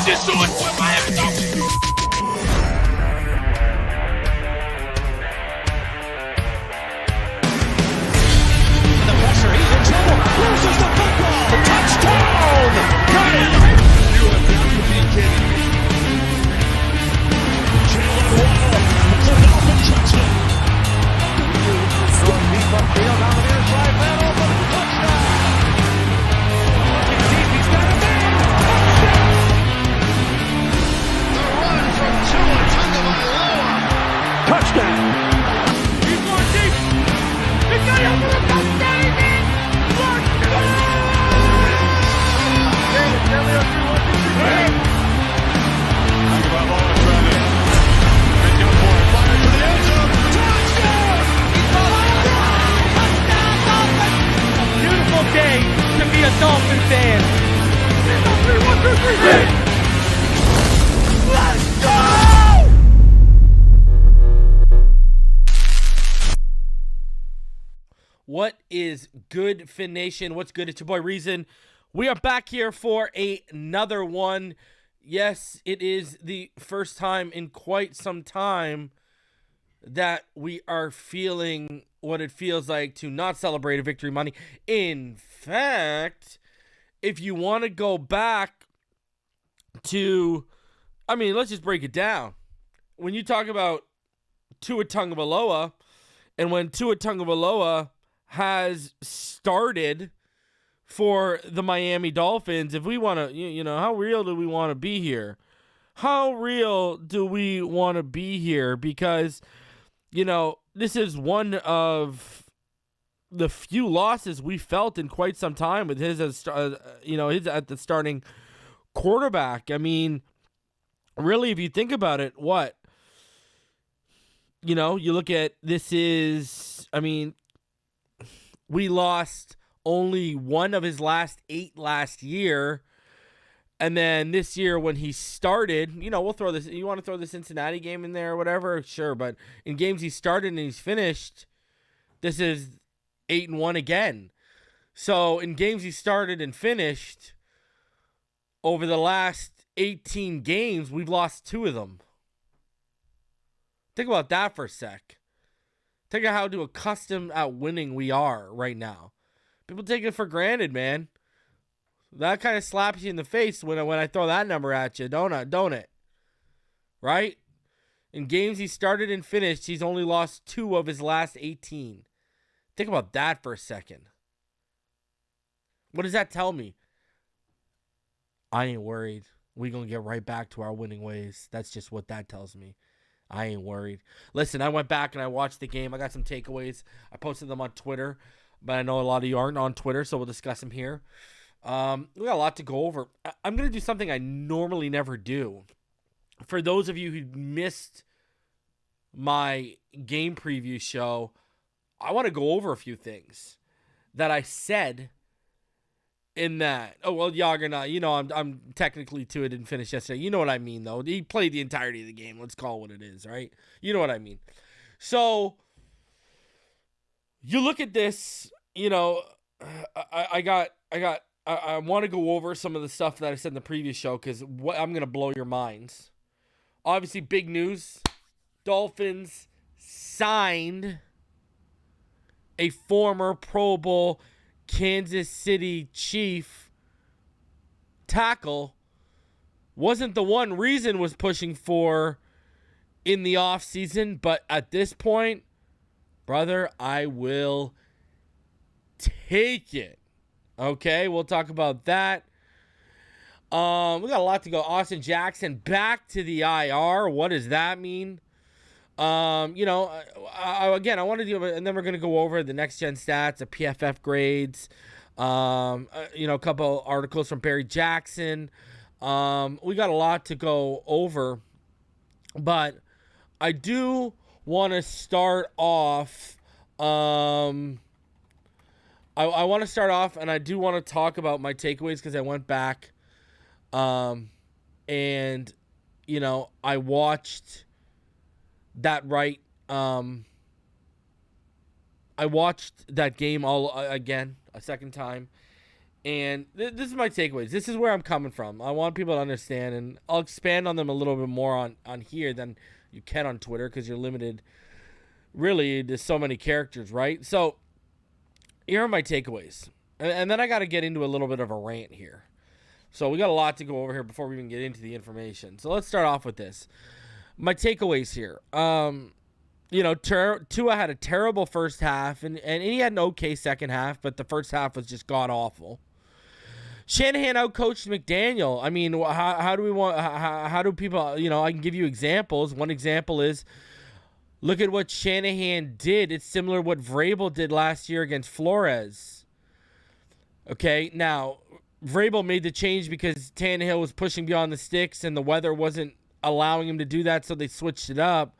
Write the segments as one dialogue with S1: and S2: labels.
S1: this to it with Miami Dolphins.
S2: The pressure, he's in trouble. Loses the football. Touchdown! Got it!
S1: You have got to be kidding me.
S2: Jalen Waddle. The Dolphin touchdown.
S3: Throwing deep upfield on the near side. Man open. Touchdown! Looking deep. He's got a man. Touchdown!
S1: The run from Tua Tagovailoa.
S2: Touchdown!
S3: He's going deep. He's got it over the touchdown.
S1: Tagovailoa trying to make up for it. Fire to the end zone. Touchdown!
S3: Beautiful day to be a Dolphin fan. Let's go!
S4: What is good, Fin Nation? What's good? It's your boy Reason. We are back here for another one. Yes, it is the first time in quite some time that we are feeling what it feels like to not celebrate a victory Monday. In fact, if you want to go back to, let's just break it down. When you talk about Tua Tagovailoa, and when Tua Tagovailoa has started for the Miami Dolphins, if we want to, how real do we want to be here? How real do we want to be here? Because, this is one of the few losses we felt in quite some time with his, his at the starting quarterback. Really, if you think about it, you look at this is, we lost only one of his last 8 last year. And then this year when he started, we'll throw this. You want to throw the Cincinnati game in there or whatever? Sure. But in games he started and he's finished, this is 8-1 again. So in games he started and finished, over the last 18 games, we've lost 2 of them. Think about that for a sec. Think of how accustomed at winning we are right now. People take it for granted, man. That kind of slaps you in the face when I throw that number at you, don't it? Right? In games he started and finished, he's only lost 2 of his last 18. Think about that for a second. What does that tell me? I ain't worried. We're going to get right back to our winning ways. That's just what that tells me. I ain't worried. Listen, I went back and I watched the game. I got some takeaways. I posted them on Twitter, but I know a lot of you aren't on Twitter, so we'll discuss them here. We got a lot to go over. I'm going to do something I normally never do. For those of you who missed my game preview show, I want to go over a few things that I said in that. Oh, well, Jagger, I'm technically to it and finished yesterday. You know what I mean, though. He played the entirety of the game. Let's call it what it is, right? You know what I mean. So, you look at this, I want to go over some of the stuff that I said in the previous show because I'm going to blow your minds. Obviously, big news. Dolphins signed a former Pro Bowl Kansas City Chief tackle. Wasn't the one Reason was pushing for in the offseason, but at this point, brother, I will take it. Okay, we'll talk about that. We got a lot to go. Austin Jackson back to the IR. What does that mean? Again, I want to do, and then we're going to go over the next gen stats, the PFF grades, a couple articles from Barry Jackson. We got a lot to go over, but I do want to start off. I want to start off, and I do want to talk about my takeaways because I went back, and I watched that I watched that game all again a second time, And this is my takeaways. This is where I'm coming from. I want people to understand, and I'll expand on them a little bit more on here than you can on Twitter because you're limited really to so many characters, right? So here are my takeaways. And then I got to get into a little bit of a rant here. So we got a lot to go over here before we even get into the information. So let's start off with this. My takeaways here. Tua had a terrible first half, and he had an okay second half, but the first half was just god-awful. Shanahan outcoached McDaniel. I mean, how do people, I can give you examples. One example is, look at what Shanahan did. It's similar to what Vrabel did last year against Flores. Okay, now, Vrabel made the change because Tannehill was pushing beyond the sticks and the weather wasn't allowing him to do that, so they switched it up.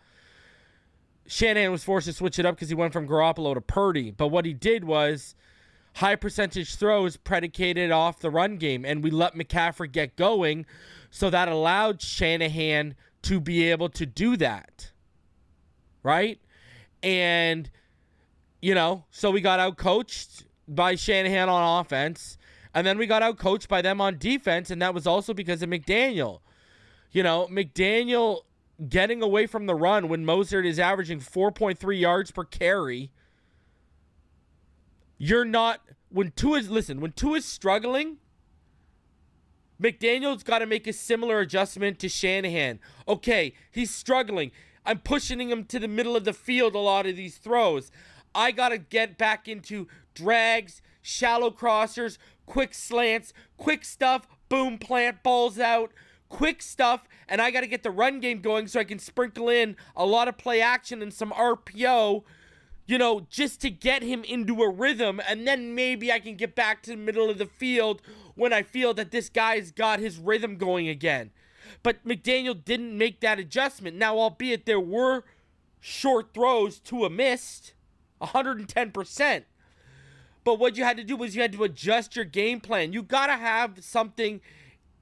S4: Shanahan was forced to switch it up because he went from Garoppolo to Purdy. But what he did was high percentage throws predicated off the run game, and we let McCaffrey get going, so that allowed Shanahan to be able to do that. Right? And, so we got out-coached by Shanahan on offense, and then we got out-coached by them on defense, and that was also because of McDaniel. McDaniel getting away from the run when Mostert is averaging 4.3 yards per carry. When Tua's struggling, McDaniel's got to make a similar adjustment to Shanahan. Okay, he's struggling. I'm pushing him to the middle of the field a lot of these throws. I got to get back into drags, shallow crossers, quick slants, quick stuff, boom, plant balls out, quick stuff, and I got to get the run game going so I can sprinkle in a lot of play action and some RPO, just to get him into a rhythm, and then maybe I can get back to the middle of the field when I feel that this guy's got his rhythm going again. But McDaniel didn't make that adjustment. Now, albeit there were short throws to a missed, 110%. But what you had to do was you had to adjust your game plan. You got to have something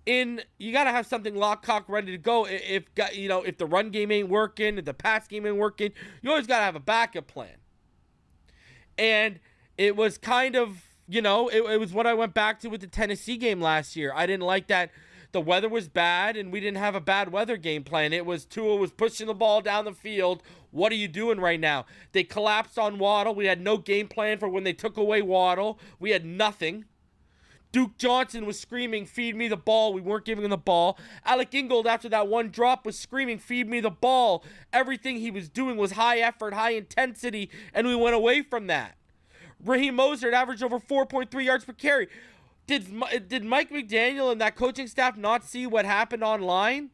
S4: lock, cock, ready to go. If the run game ain't working, if the pass game ain't working, you always got to have a backup plan. And it was kind of, it was what I went back to with the Tennessee game last year. I didn't like that the weather was bad and we didn't have a bad weather game plan. It was Tua was pushing the ball down the field. What are you doing right now? They collapsed on Waddle. We had no game plan for when they took away Waddle. We had nothing. Duke Johnson was screaming, feed me the ball. We weren't giving him the ball. Alec Ingold, after that one drop, was screaming, feed me the ball. Everything he was doing was high effort, high intensity, and we went away from that. Raheem Mostert averaged over 4.3 yards per carry. Did Mike McDaniel and that coaching staff not see what happened online?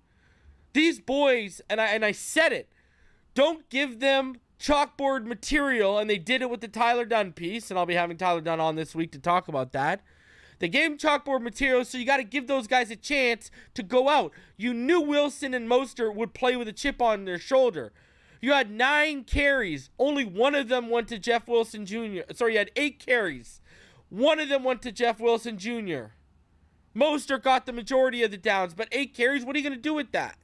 S4: These boys, and I said it, don't give them chalkboard material, and they did it with the Tyler Dunn piece, and I'll be having Tyler Dunn on this week to talk about that. They gave him chalkboard material, so you got to give those guys a chance to go out. You knew Wilson and Mostert would play with a chip on their shoulder. You had 9 carries. Only one of them went to Jeff Wilson Jr. Sorry, you had 8 carries. One of them went to Jeff Wilson Jr. Mostert got the majority of the downs, but 8 carries, what are you going to do with that?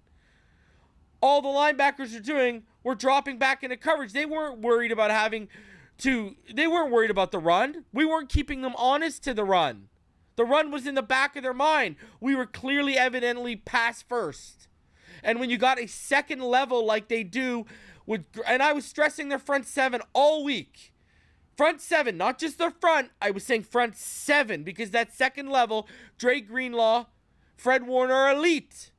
S4: All the linebackers are doing were dropping back into coverage. They weren't worried about they weren't worried about the run. We weren't keeping them honest to the run. The run was in the back of their mind. We were clearly, evidently pass first. And when you got a second level like they do, and I was stressing their front 7 all week. Front 7, not just the front. I was saying front 7 because that second level, Dre Greenlaw, Fred Warner are elite.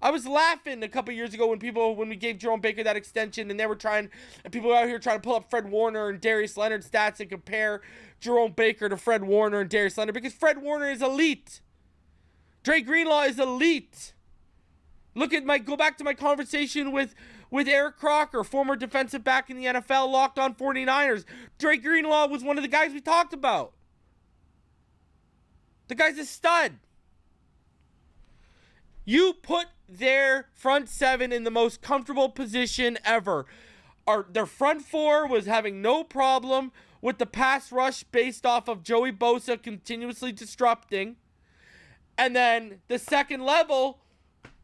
S4: I was laughing a couple years ago when we gave Jerome Baker that extension and people were out here trying to pull up Fred Warner and Darius Leonard stats and compare Jerome Baker to Fred Warner and Darius Leonard because Fred Warner is elite. Dre Greenlaw is elite. Go back to my conversation with Eric Crocker, former defensive back in the NFL, Locked On 49ers. Dre Greenlaw was one of the guys we talked about. The guy's a stud. You put their front 7 in the most comfortable position ever. Their front 4 was having no problem with the pass rush based off of Joey Bosa continuously disrupting. And then the second level,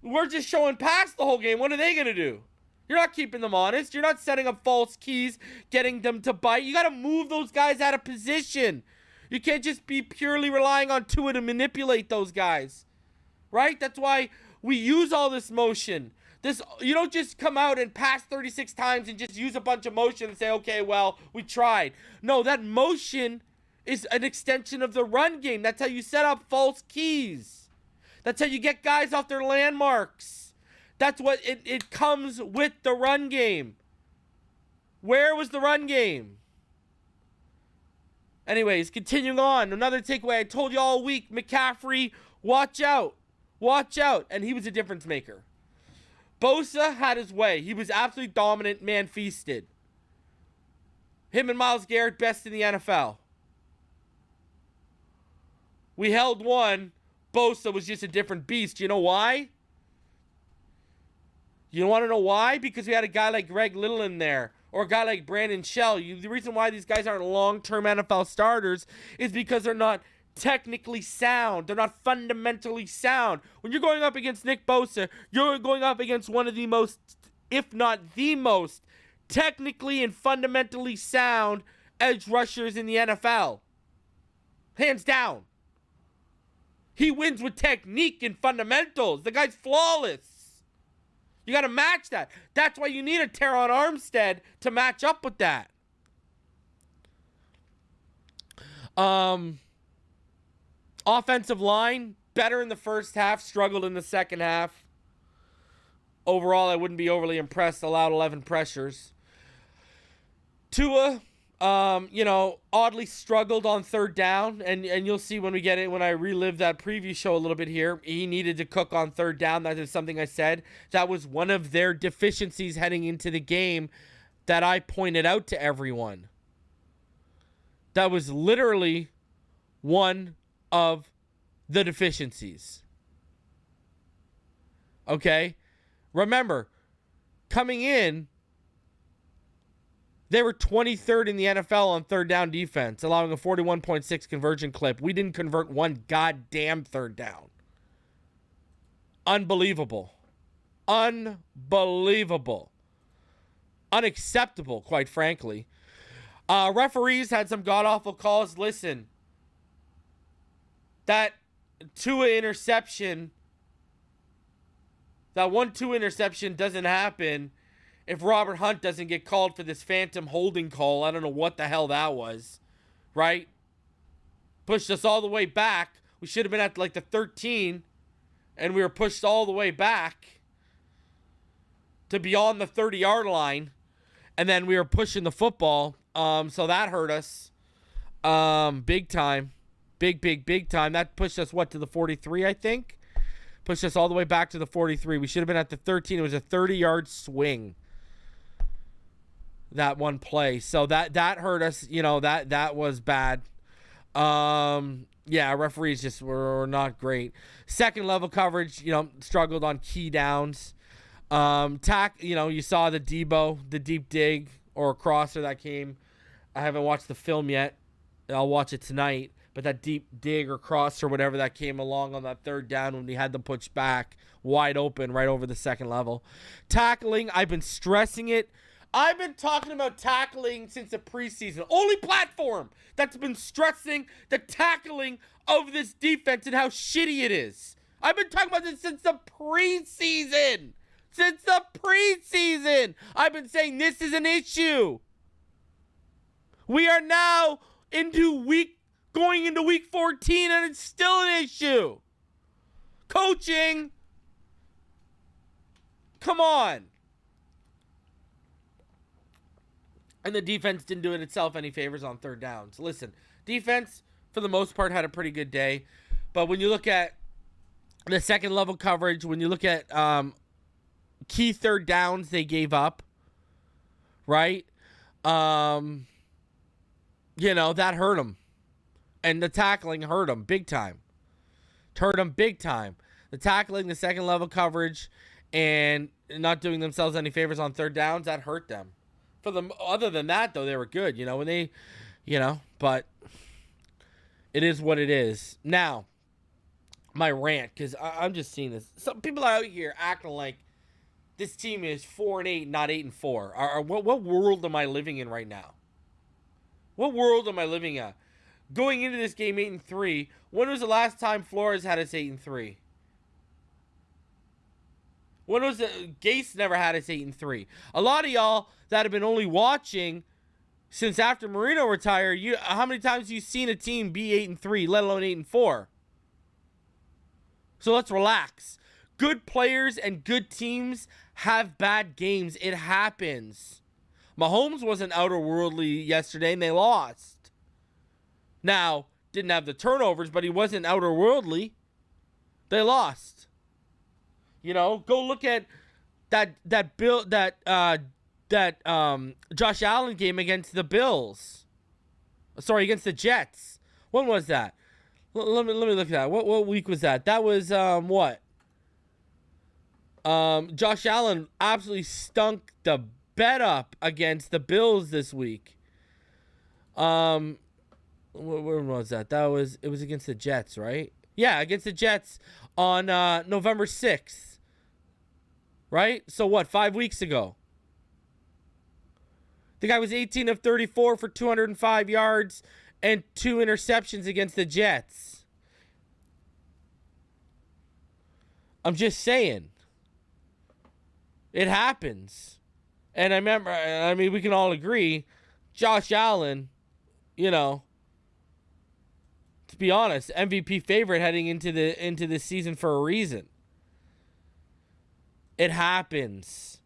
S4: we're just showing pass the whole game. What are they going to do? You're not keeping them honest. You're not setting up false keys, getting them to bite. You got to move those guys out of position. You can't just be purely relying on Tua to manipulate those guys, right? That's why we use all this motion. You don't just come out and pass 36 times and just use a bunch of motion and say, okay, well, we tried. No, that motion is an extension of the run game. That's how you set up false keys. That's how you get guys off their landmarks. That's what it comes with the run game. Where was the run game? Anyways, continuing on. Another takeaway. I told you all week, McCaffrey, watch out. Watch out. And he was a difference maker. Bosa had his way. He was absolutely dominant. Man feasted. Him and Myles Garrett, best in the NFL. We held one. Bosa was just a different beast. You know why? You want to know why? Because we had a guy like Greg Little in there. Or a guy like Brandon Shell. The reason why these guys aren't long-term NFL starters is because they're not technically sound. They're not fundamentally sound. When you're going up against Nick Bosa, you're going up against one of the most, if not the most, technically and fundamentally sound edge rushers in the NFL. Hands down. He wins with technique and fundamentals. The guy's flawless. You got to match that. That's why you need a Terron Armstead to match up with that. Offensive line, better in the first half, struggled in the second half. Overall, I wouldn't be overly impressed. Allowed 11 pressures. Tua, oddly struggled on third down, and you'll see when we get it, when I relive that preview show a little bit here, he needed to cook on third down. That is something I said. That was one of their deficiencies heading into the game that I pointed out to everyone. That was literally one of the deficiencies. Okay? Remember, coming in, they were 23rd in the NFL on third down defense, allowing a 41.6 conversion clip. We didn't convert one goddamn third down. Unbelievable. Unbelievable. Unacceptable, quite frankly. Referees had some god-awful calls. Listen, that Tua interception, that 1-2 interception doesn't happen if Robert Hunt doesn't get called for this phantom holding call. I don't know what the hell that was, right? Pushed us all the way back. We should have been at like the 13, and we were pushed all the way back to beyond the 30-yard line, and then we were pushing the football. So that hurt us big time. Big time. That pushed us, to the 43, I think? Pushed us all the way back to the 43. We should have been at the 13. It was a 30-yard swing, that one play. So that hurt us. That was bad. Referees just were not great. Second level coverage, struggled on key downs. You saw the deep dig or crosser that came. I haven't watched the film yet. I'll watch it tonight. But that deep dig or cross or whatever that came along on that third down when we had them pushed back wide open right over the second level. Tackling, I've been stressing it. I've been talking about tackling since the preseason. Only platform that's been stressing the tackling of this defense and how shitty it is. I've been talking about this since the preseason. Since the preseason. I've been saying this is an issue. We are now going into week 14 and it's still an issue. Coaching. Come on. And the defense didn't do it itself any favors on third downs. Listen, defense, for the most part, had a pretty good day. But when you look at the second level coverage, when you look at key third downs they gave up, right? That hurt them. And the tackling hurt them big time. The tackling, the second level coverage, and not doing themselves any favors on third downs, that hurt them. Other than that, though, they were good, when they, but it is what it is. Now, my rant, because I'm just seeing this. Some people out here acting like this team is 4-8, not 8-4. What world am I living in right now? What world am I living in? going into this game 8-3. When was the last time Flores had us 8-3? When was Gase never had us 8-3? A lot of y'all that have been only watching since after Marino retired, how many times have you seen a team be 8-3, let alone 8-4? So let's relax. Good players and good teams have bad games. It happens. Mahomes wasn't outerworldly yesterday and they lost. Now, didn't have the turnovers, but he wasn't outerworldly. They lost. You know, go look at that Josh Allen game against the Bills. Sorry, against the Jets. When was that? Let me look at that. What week was that? That was what? Josh Allen absolutely stunk the bed up against the Bills this week. Where was that? It was against the Jets, right? Yeah, against the Jets on November 6th. Right? So what, 5 weeks ago? The guy was 18 of 34 for 205 yards and 2 interceptions against the Jets. I'm just saying. It happens. And I mean, we can all agree, Josh Allen, you know, to be honest, MVP favorite heading into this season for a reason. It happens.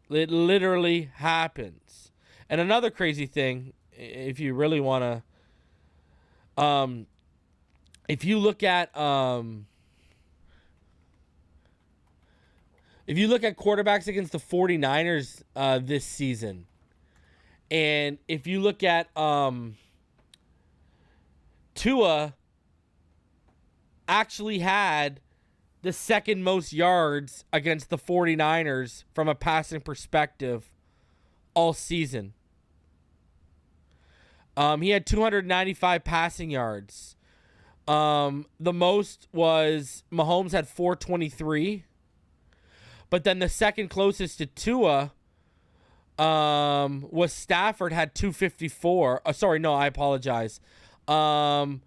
S4: It literally happens. And another crazy thing, if you really want to, if you look at quarterbacks against the 49ers this season, and if you look at Tua actually had the second most yards against the 49ers from a passing perspective all season. He had 295 passing yards. The most was Mahomes had 423. But then the second closest to Tua was Stafford, had 254. Sorry, no, I apologize. When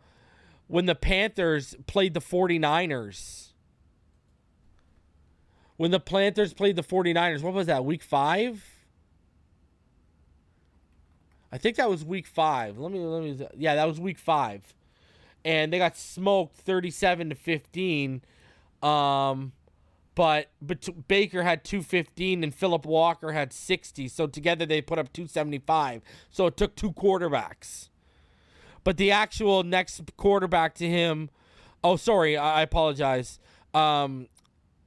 S4: the Panthers played the 49ers. When the Panthers played the 49ers, what was that, week 5? I think that was week 5. Yeah, that was week 5. And they got smoked 37-15. But Baker had 215 and Phillip Walker had 60. So together they put up 275. So it took 2 quarterbacks. But the actual next quarterback to him, I apologize.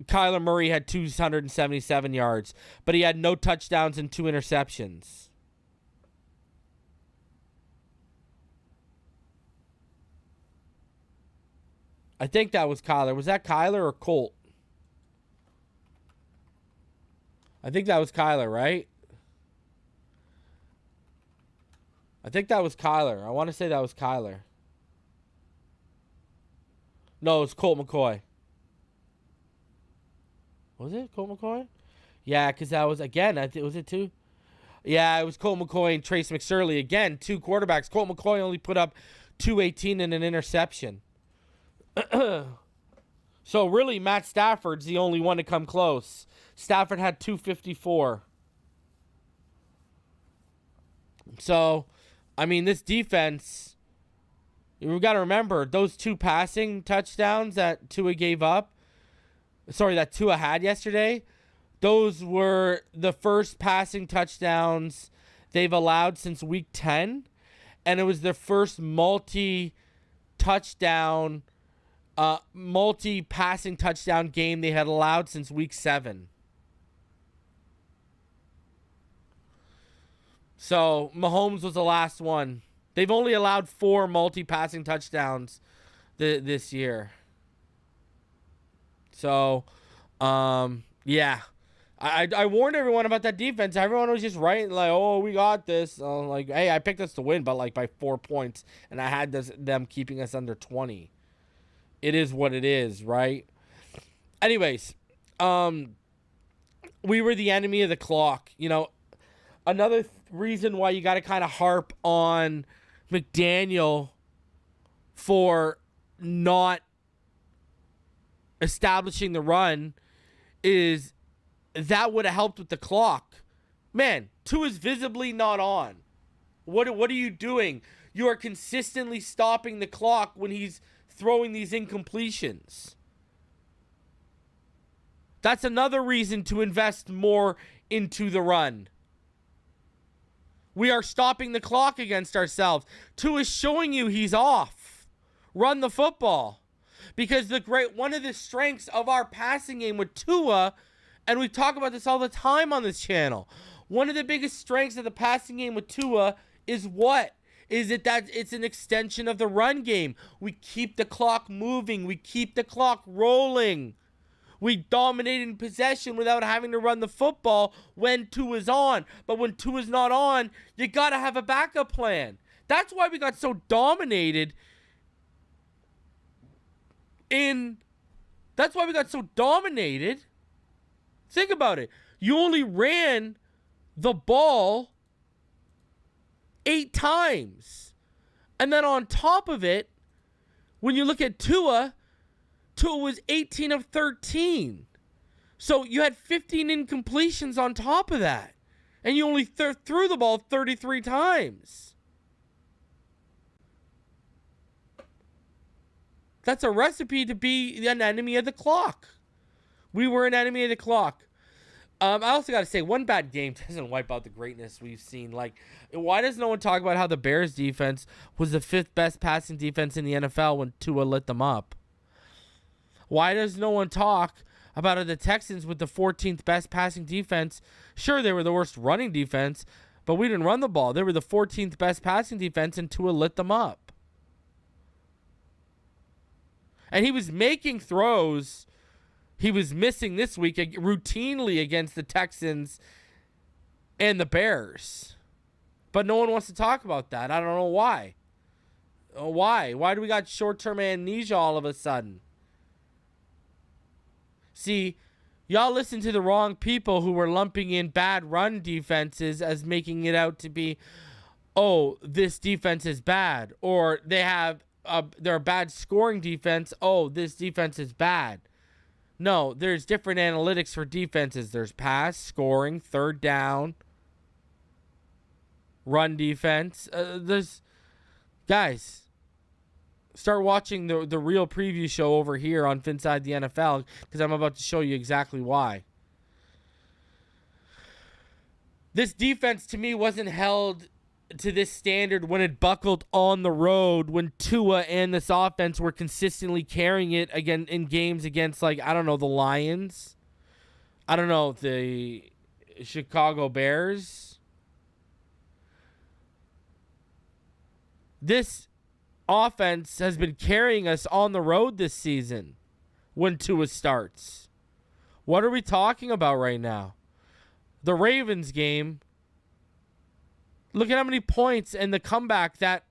S4: Kyler Murray had 277 yards, but he had no touchdowns and 2 interceptions. I think that was Kyler. Was that Kyler or Colt? I think that was Kyler, right? I think that was Kyler. I want to say that was Kyler. No, it was Colt McCoy. Was it Colt McCoy? Yeah, because that was, again, was it 2? Yeah, it was Colt McCoy and Trace McSorley. Again, 2 quarterbacks. Colt McCoy only put up 218 and an interception. So really, Matt Stafford's the only one to come close. Stafford had 254. So, I mean, this defense, we've got to remember, those 2 passing touchdowns that Tua had yesterday, those were the first passing touchdowns they've allowed since week 10. And it was their first multi-passing touchdown game they had allowed since week 7. So Mahomes was the last one. They've only allowed 4 multi-passing touchdowns this year. So, yeah. I warned everyone about that defense. Everyone was just writing like, "Oh, we got this." Like, hey, I picked us to win, but like by 4 points, and I had them keeping us under 20. It is what it is, right? Anyways, we were the enemy of the clock. You know, another reason why you got to kind of harp on McDaniel for not establishing the run is that would have helped with the clock. Man, Tua's visibly not on. What are you doing? You are consistently stopping the clock when he's throwing these incompletions. That's another reason to invest more into the run. We are stopping the clock against ourselves. Tua's showing you he's off. Run the football. Because one of the strengths of our passing game with Tua, and we talk about this all the time on this channel, one of the biggest strengths of the passing game with Tua is what? Is it that it's an extension of the run game. We keep the clock moving. We keep the clock rolling. We dominate in possession without having to run the football when Tua's on. But when Tua's not on, you got to have a backup plan. That's why we got so dominated That's why we got so dominated. Think about it. You only ran the ball 8 times. And then on top of it, when you look at Tua was 18 of 13. So you had 15 incompletions on top of that. And you only threw the ball 33 times. That's a recipe to be an enemy of the clock. We were an enemy of the clock. I also got to say, one bad game doesn't wipe out the greatness we've seen. Like, why does no one talk about how the Bears defense was the 5th best passing defense in the NFL when Tua lit them up? Why does no one talk about the Texans with the 14th best passing defense? Sure, they were the worst running defense, but we didn't run the ball. They were the 14th best passing defense, and Tua lit them up. And he was making throws he was missing this week routinely against the Texans and the Bears. But no one wants to talk about that. I don't know why. Why? Why do we got short-term amnesia all of a sudden? See, y'all listen to the wrong people who were lumping in bad run defenses as making it out to be, oh, this defense is bad. Or they're a bad scoring defense. Oh, this defense is bad. No, there's different analytics for defenses. There's pass, scoring, third down, run defense. Guys, start watching the real preview show over here on Finside the NFL, because I'm about to show you exactly why. This defense, to me, wasn't held to this standard when it buckled on the road, when Tua and this offense were consistently carrying it again in games against, like, I don't know, the Lions. I don't know, the Chicago Bears. This offense has been carrying us on the road this season when Tua starts. What are we talking about right now? The Ravens game, look at how many points and the comeback that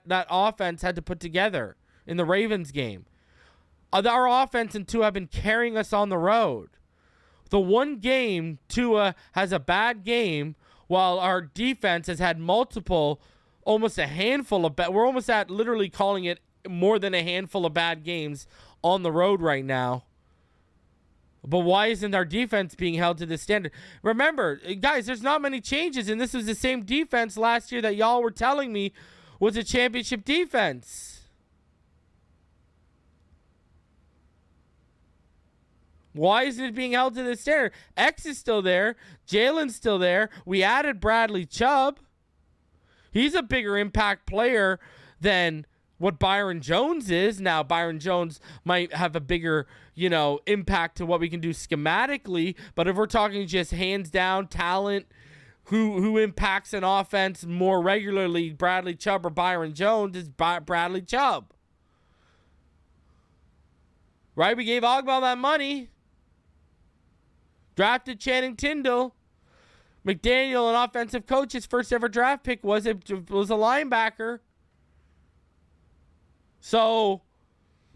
S4: offense had to put together in the Ravens game. Our offense and Tua have been carrying us on the road. The one game Tua has a bad game, while our defense has had multiple, almost a handful of we're almost at literally calling it more than a handful of bad games on the road right now. But why isn't our defense being held to this standard? Remember, guys, there's not many changes, and this was the same defense last year that y'all were telling me was a championship defense. Why isn't it being held to this standard? X is still there. Jalen's still there. We added Bradley Chubb. He's a bigger impact player than what Byron Jones is. Now, Byron Jones might have a bigger, impact to what we can do schematically. But if we're talking just hands down talent, who impacts an offense more regularly, Bradley Chubb or Byron Jones, is Bradley Chubb. Right? We gave Ogbell that money. Drafted Channing Tindall. McDaniel, an offensive coach, his first ever draft pick was a linebacker. So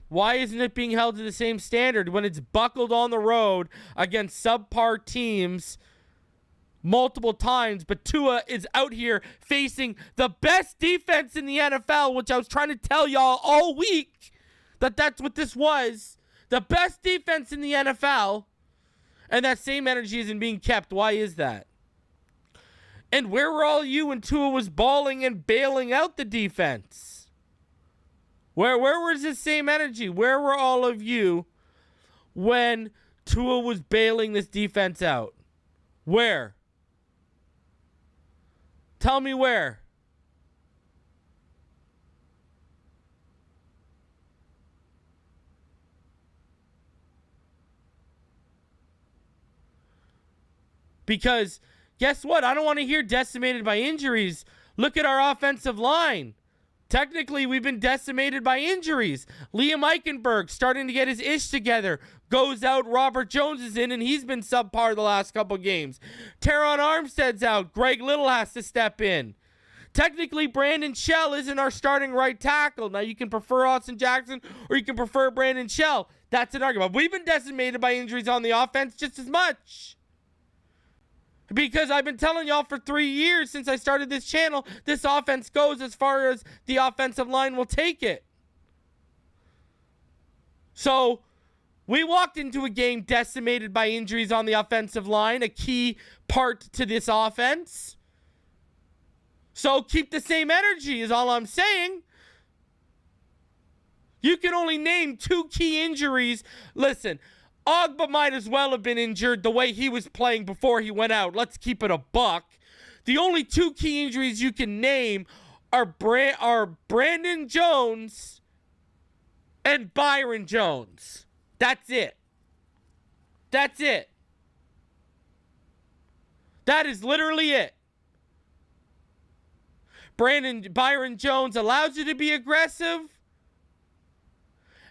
S4: why isn't it being held to the same standard when it's buckled on the road against subpar teams multiple times, but Tua is out here facing the best defense in the NFL, which I was trying to tell y'all all week that that's what this was. The best defense in the NFL, and that same energy isn't being kept. Why is that? And where were all you when Tua was balling and bailing out the defense? Where was this same energy? Where were all of you when Tua was bailing this defense out? Where? Tell me where. Because guess what? I don't want to hear decimated by injuries. Look at our offensive line. Technically, we've been decimated by injuries. Liam Eichenberg starting to get his ish together. Goes out, Robert Jones is in, and he's been subpar the last couple games. Terron Armstead's out. Greg Little has to step in. Technically, Brandon Shell isn't our starting right tackle. Now, you can prefer Austin Jackson or you can prefer Brandon Shell. That's an argument. We've been decimated by injuries on the offense just as much. Because I've been telling y'all for 3 years since I started this channel, this offense goes as far as the offensive line will take it. So, we walked into a game decimated by injuries on the offensive line, a key part to this offense. So, keep the same energy is all I'm saying. You can only name 2 key injuries. Listen, Ogba might as well have been injured the way he was playing before he went out. Let's keep it a buck. The only 2 key injuries you can name are Brandon Jones and Byron Jones. That's it. That's it. That is literally it. Byron Jones allows you to be aggressive,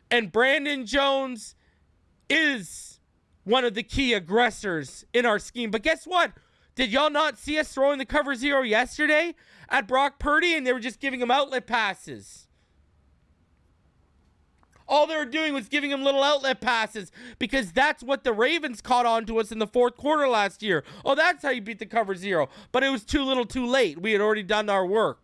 S4: and Brandon Jones is one of the key aggressors in our scheme. But guess what? Did y'all not see us throwing the cover 0 yesterday at Brock Purdy, and they were just giving him outlet passes? All they were doing was giving him little outlet passes because that's what the Ravens caught on to us in the fourth quarter last year. Oh, that's how you beat the cover 0. But it was too little too late. We had already done our work.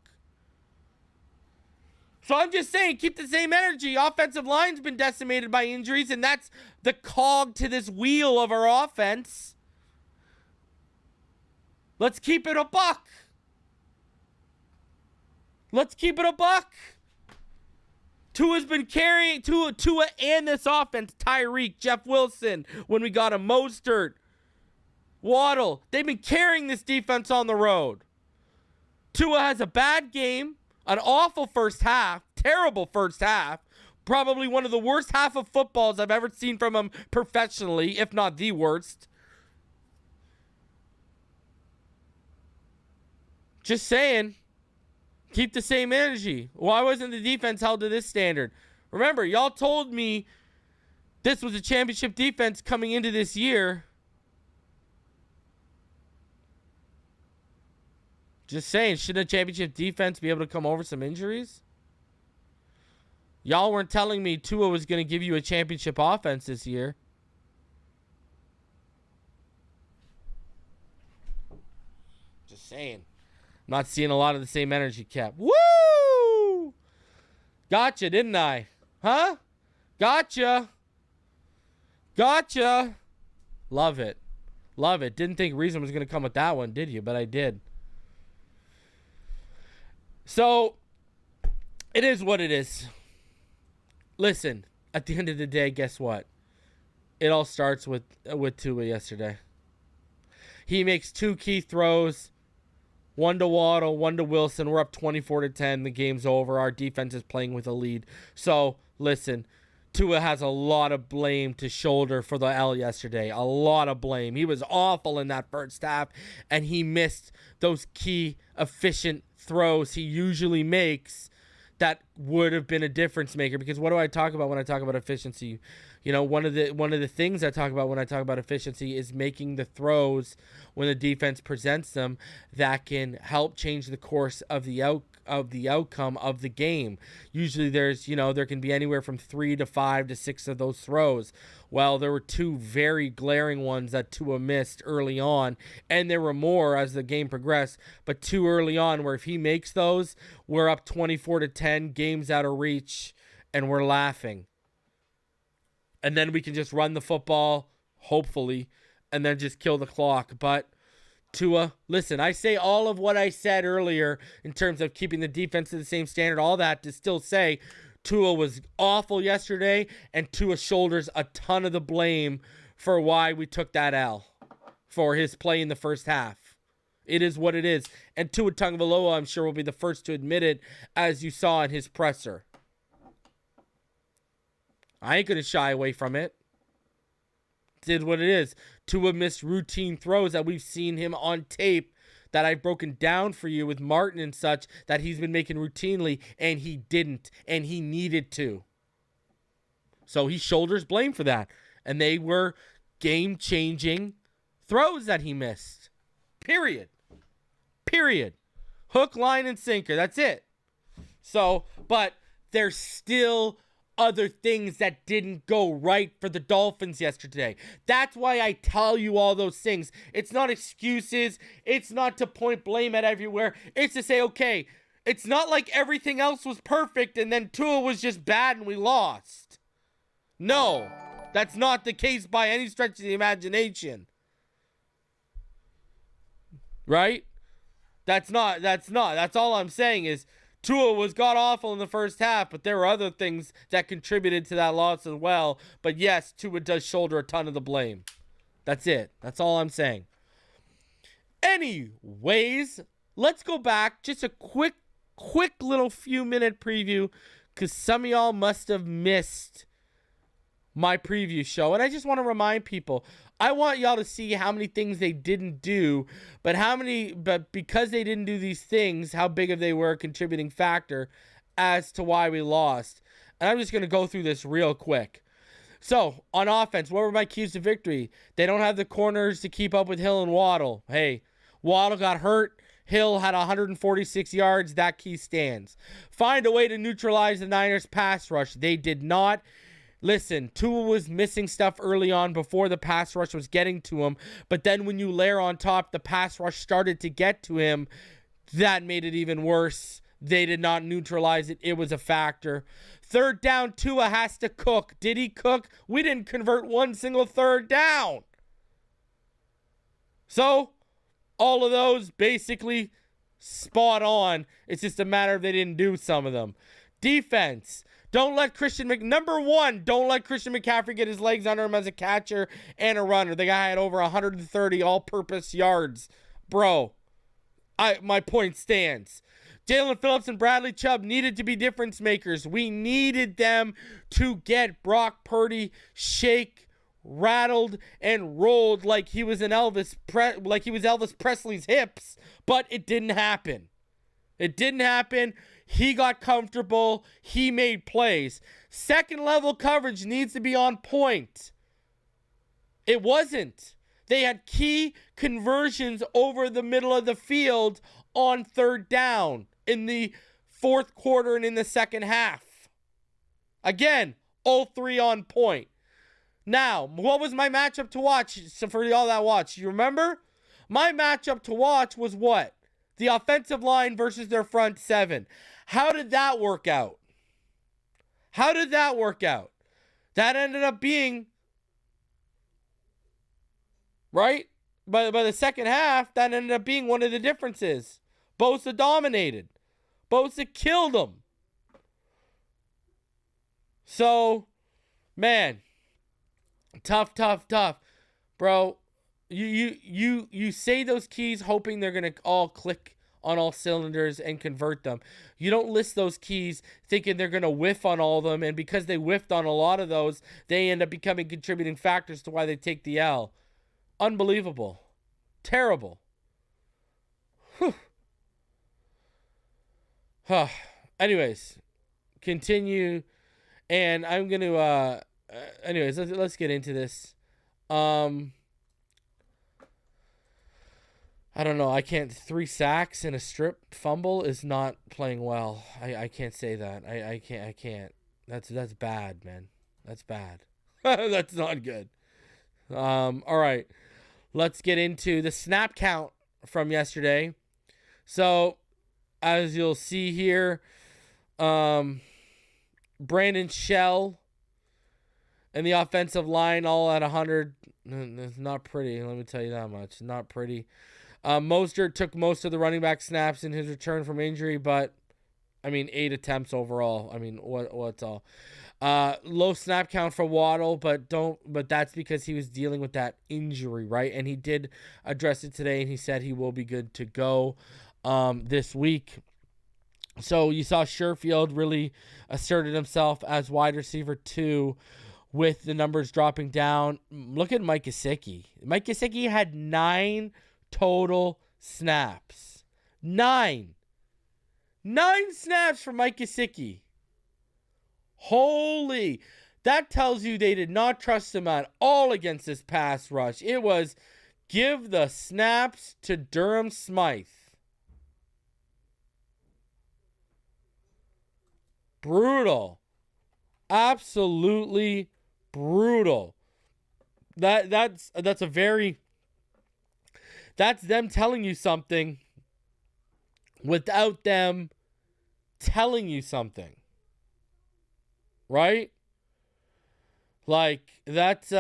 S4: So I'm just saying, keep the same energy. Offensive line's been decimated by injuries, and that's the cog to this wheel of our offense. Let's keep it a buck. Let's keep it a buck. Tua's been carrying Tua and this offense. Tyreek, Jeff Wilson, when we got him, Mostert, Waddle. They've been carrying this defense on the road. Tua has a bad game. An awful first half, terrible first half, probably one of the worst half of footballs I've ever seen from him professionally, if not the worst. Just saying, keep the same energy. Why wasn't the defense held to this standard? Remember, y'all told me this was a championship defense coming into this year. Just saying, shouldn't a championship defense be able to come over some injuries? Y'all weren't telling me Tua was going to give you a championship offense this year. Just saying. I'm not seeing a lot of the same energy kept. Woo! Gotcha, didn't I? Huh? Gotcha. Gotcha. Love it. Love it. Didn't think reason was going to come with that one, did you? But I did. So, it is what it is. Listen, at the end of the day, guess what? It all starts with Tua yesterday. He makes 2 key throws, 1 to Waddle, 1 to Wilson. We're up 24-10. The game's over. Our defense is playing with a lead. So, listen, Tua has a lot of blame to shoulder for the L yesterday. A lot of blame. He was awful in that first half, and he missed those key, efficient throws he usually makes that would have been a difference maker. Because what do I talk about when I talk about efficiency? one of the things I talk about when I talk about efficiency is making the throws when the defense presents them that can help change the course of the outcome of the game. Usually there can be anywhere from 3 to 5 to 6 of those throws. Well, there were 2 very glaring ones that Tua missed early on, and there were more as the game progressed, but 2 early on where if he makes those, we're up 24-10, game's out of reach, and we're laughing. And then we can just run the football, hopefully, and then just kill the clock. But Tua, listen, I say all of what I said earlier in terms of keeping the defense to the same standard, all that to still say Tua was awful yesterday, and Tua shoulders a ton of the blame for why we took that L for his play in the first half. It is what it is. And Tua Tagovailoa, I'm sure, will be the first to admit it, as you saw in his presser. I ain't going to shy away from it. Did what it is. Tua missed routine throws that we've seen him on tape that I've broken down for you with Martin and such that he's been making routinely, and he didn't, and he needed to. So he shoulders blame for that. And they were game-changing throws that he missed. Period. Hook, line, and sinker. That's it. So, but there's still other things that didn't go right for the Dolphins yesterday. That's why I tell you all those things. It's not excuses. It's not to point blame at everywhere. It's to say, okay, it's not like everything else was perfect and then Tua was just bad and we lost. No, that's not the case by any stretch of the imagination. Right? That's all I'm saying is Tua was god-awful in the first half, but there were other things that contributed to that loss as well. But yes, Tua does shoulder a ton of the blame. That's it. That's all I'm saying. Anyways, let's go back. Just a quick little few-minute preview because some of y'all must have missed my preview show. And I just want to remind people, I want y'all to see how many things they didn't do, but because they didn't do these things, how big of they were a contributing factor as to why we lost. And I'm just going to go through this real quick. So, on offense, what were my keys to victory? They don't have the corners to keep up with Hill and Waddle. Hey, Waddle got hurt. Hill had 146 yards. That key stands. Find a way to neutralize the Niners' pass rush. They did not. Listen, Tua was missing stuff early on before the pass rush was getting to him, but then when you layer on top, the pass rush started to get to him. That made it even worse. They did not neutralize it. It was a factor. Third down, Tua has to cook. Did he cook? We didn't convert one single third down. So, all of those basically spot on. It's just a matter of they didn't do some of them. Defense. Don't let Christian McCaffrey get his legs under him as a catcher and a runner. The guy had over 130 all-purpose yards. Bro, my point stands. Jalen Phillips and Bradley Chubb needed to be difference makers. We needed them to get Brock Purdy rattled and rolled like he was Elvis Presley's hips, but it didn't happen. He got comfortable. He made plays. Second level coverage needs to be on point. It wasn't. They had key conversions over the middle of the field on third down in the fourth quarter and in the second half. Again, all 3 on point. Now, what was my matchup to watch? So for all that watch, you remember? My matchup to watch was what? The offensive line versus their front 7. How did that work out? That ended up being, right? By the second half, that ended up being one of the differences. Bosa dominated. Bosa killed them. So, man, tough. Bro, you say those keys hoping they're going to all click on all cylinders and convert them. You don't list those keys thinking they're going to whiff on all of them, and because they whiffed on a lot of those, they end up becoming contributing factors to why they take the L. Unbelievable. Terrible. Anyways, continue, and I'm going to anyways, let's get into this. I don't know. I can't. 3 sacks and a strip fumble is not playing well. I can't say that. I can't. That's bad, man. That's bad. That's not good. All right. Let's get into the snap count from yesterday. So, as you'll see here, Brandon Shell and the offensive line all at 100. It's not pretty. Let me tell you that much. Not pretty. Mostert took most of the running back snaps in his return from injury, but 8 attempts overall. What's all? Low snap count for Waddle, but that's because he was dealing with that injury, right? And he did address it today, and he said he will be good to go this week. So you saw Sherfield really asserted himself as wide receiver 2 with the numbers dropping down. Look at Mike Gesicki. Mike Gesicki had 9 total snaps. 9 snaps for Mike Gesicki. Holy. That tells you they did not trust him at all against this pass rush. It was give the snaps to Durham Smythe. Brutal. Absolutely brutal. That's them telling you something without them telling you something. Right? Like, that's,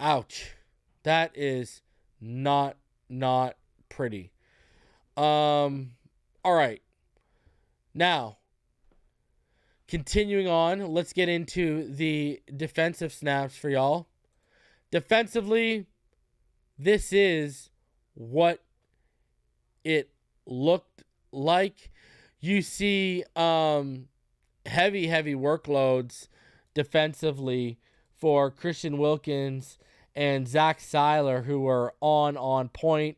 S4: ouch. That is not pretty. All right. Now, continuing on, let's get into the defensive snaps for y'all. Defensively, this is what it looked like. You see heavy workloads defensively for Christian Wilkins and Zach Seiler, who were on point.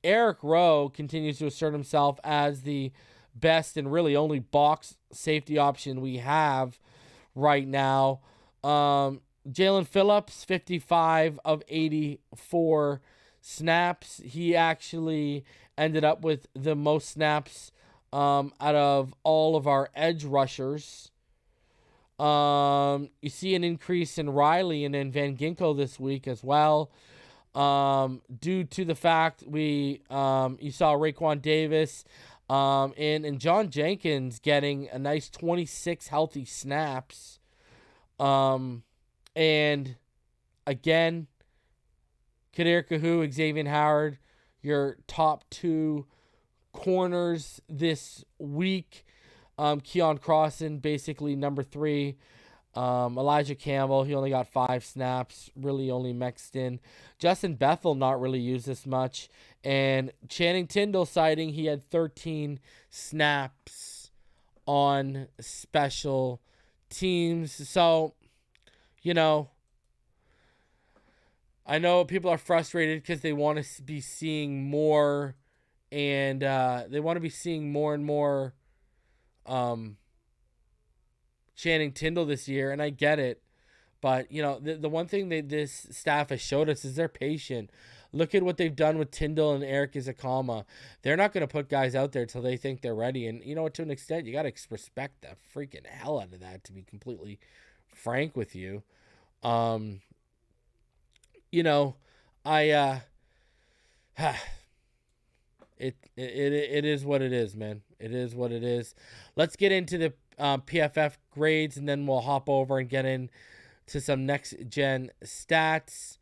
S4: Eric Rowe continues to assert himself as the best and really only box safety option we have right now. Jalen Phillips, 55 of 84 snaps. He actually ended up with the most snaps out of all of our edge rushers. You see an increase in Riley and in Van Ginkel this week as well. Due to the fact you saw Raekwon Davis and John Jenkins getting a nice 26 healthy snaps. And again, Kader Kahu, Xavier Howard, your top 2 corners this week. Keon Crossan, basically number 3. Elijah Campbell, he only got 5 snaps, really only mixed in. Justin Bethel, not really used this much. And Channing Tindall citing he had 13 snaps on special teams. So, I know people are frustrated because they want to be seeing more, and they want to be seeing more and more Channing Tindall this year, and I get it. But, the one thing this staff has showed us is they're patient. Look at what they've done with Tindall and Eric Izakama. They're not going to put guys out there till they think they're ready. And, to an extent, you got to respect the freaking hell out of that, to be completely frank with you. It is what it is, man. It is what it is. Let's get into the PFF grades, and then we'll hop over and get into some next-gen stats.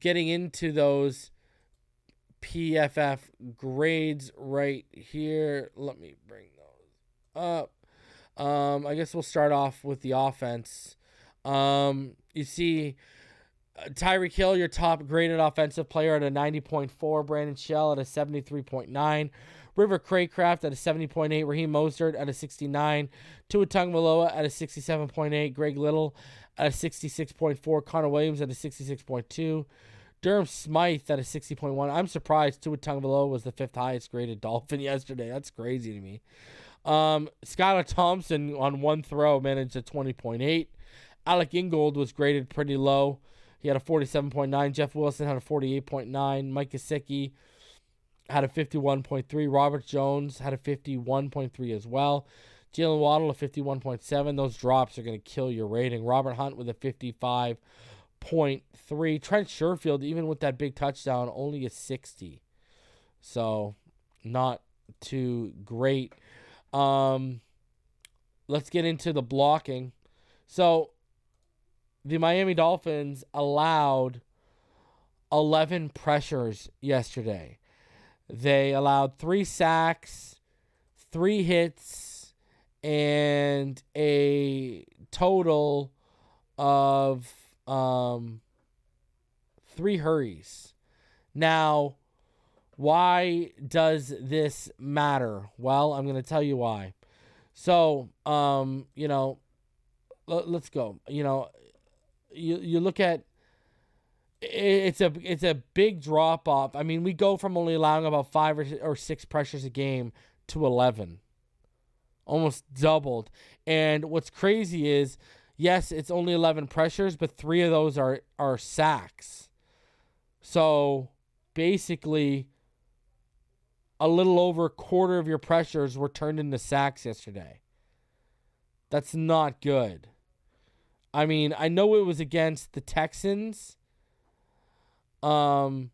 S4: Getting into those PFF grades right here. Let me bring those up. I guess we'll start off with the offense. You see Tyreek Hill, your top graded offensive player, at a 90.4. Brandon Shell at a 73.9. River Craycraft at a 70.8. Raheem Mostert at a 69. Tua Tagovailoa at a 67.8. Greg Little at a 66.4. Connor Williams at a 66.2. Durham Smythe at a 60.1. I'm surprised Tua Tagovailoa was the 5th highest graded Dolphin yesterday. That's crazy to me. Skylar Thompson on one throw managed a 20.8. Alec Ingold was graded pretty low. He had a 47.9. Jeff Wilson had a 48.9. Mike Gesicki had a 51.3. Robert Jones had a 51.3 as well. Jalen Waddle a 51.7. Those drops are going to kill your rating. Robert Hunt with a 55.3. Trent Sherfield, even with that big touchdown, only a 60. So, not too great. Let's get into the blocking. So, the Miami Dolphins allowed 11 pressures yesterday. They allowed 3 sacks, 3 hits, and a total of 3 hurries. Now, why does this matter? Well, I'm going to tell you why. So, let's go. You look at it's a big drop off. I mean, we go from only allowing about 5 or 6 pressures a game to 11, almost doubled. And what's crazy is, yes, it's only 11 pressures, but 3 of those are sacks. So basically, a little over a quarter of your pressures were turned into sacks yesterday. That's not good. I mean, I know it was against the Texans. Against,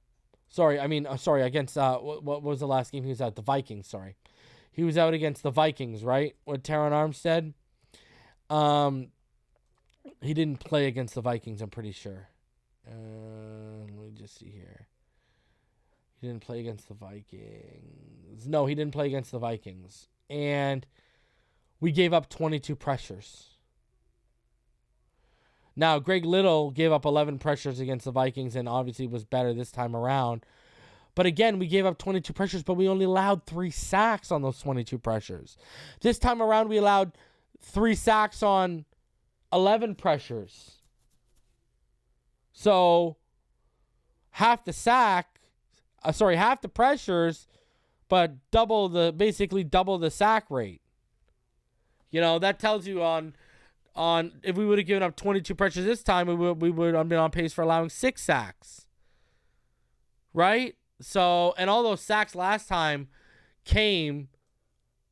S4: what was the last game he was out? The Vikings, sorry. He was out against the Vikings, right? With Terron Armstead. He didn't play against the Vikings, I'm pretty sure. Let me just see here. He didn't play against the Vikings. No, he didn't play against the Vikings. And we gave up 22 pressures. Now, Greg Little gave up 11 pressures against the Vikings and obviously was better this time around. But again, we gave up 22 pressures, but we only allowed 3 sacks on those 22 pressures. This time around, we allowed 3 sacks on 11 pressures. So, half the pressures, but basically double the sack rate. That tells you on if we would have given up 22 pressures this time, we would have been on pace for allowing 6 sacks. Right? So, and all those sacks last time came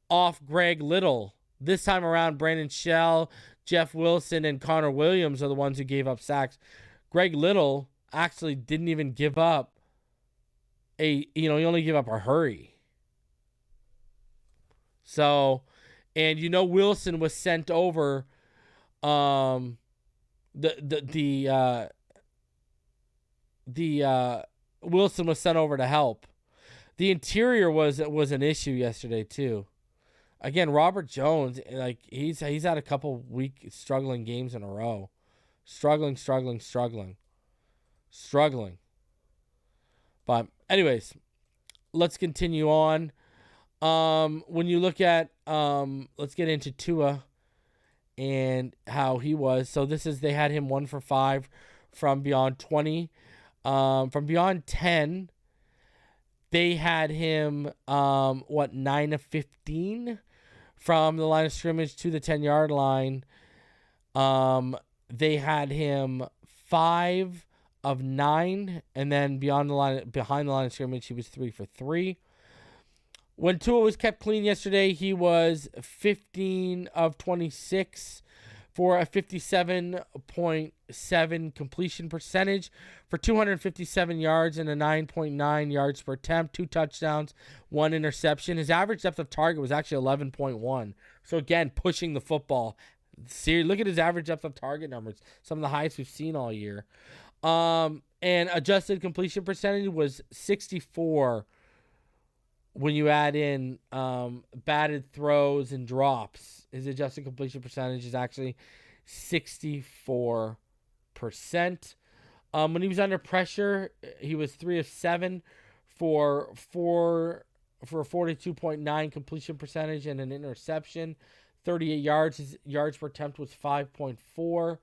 S4: off Greg Little. This time around, Brandon Shell, Jeff Wilson, and Connor Williams are the ones who gave up sacks. Greg Little actually didn't even give up he only gave up a hurry. So, and Wilson was sent over. Wilson was sent over to help. The interior was an issue yesterday too. Again, Robert Jones, he's had a couple weak struggling games in a row. Struggling. But anyways, let's continue on. When you look at let's get into Tua and how he was. So they had him 1 for 5 from beyond 20. From beyond 10, they had him 9 of 15 from the line of scrimmage to the 10-yard line. They had him 5 of 9, and then behind the line of scrimmage, he was 3 for 3. When Tua was kept clean yesterday, he was 15 of 26 for a 57.7 completion percentage for 257 yards and a 9.9 yards per attempt, 2 touchdowns, 1 interception. His average depth of target was actually 11.1. So again, pushing the football. See, look at his average depth of target numbers, some of the highest we've seen all year. And adjusted completion percentage was 64. When you add in batted throws and drops, his adjusted completion percentage is actually 64%. When he was under pressure, he was 3 of 7 for a 42.9 completion percentage and an interception. 38 yards. His yards per attempt was 5.4.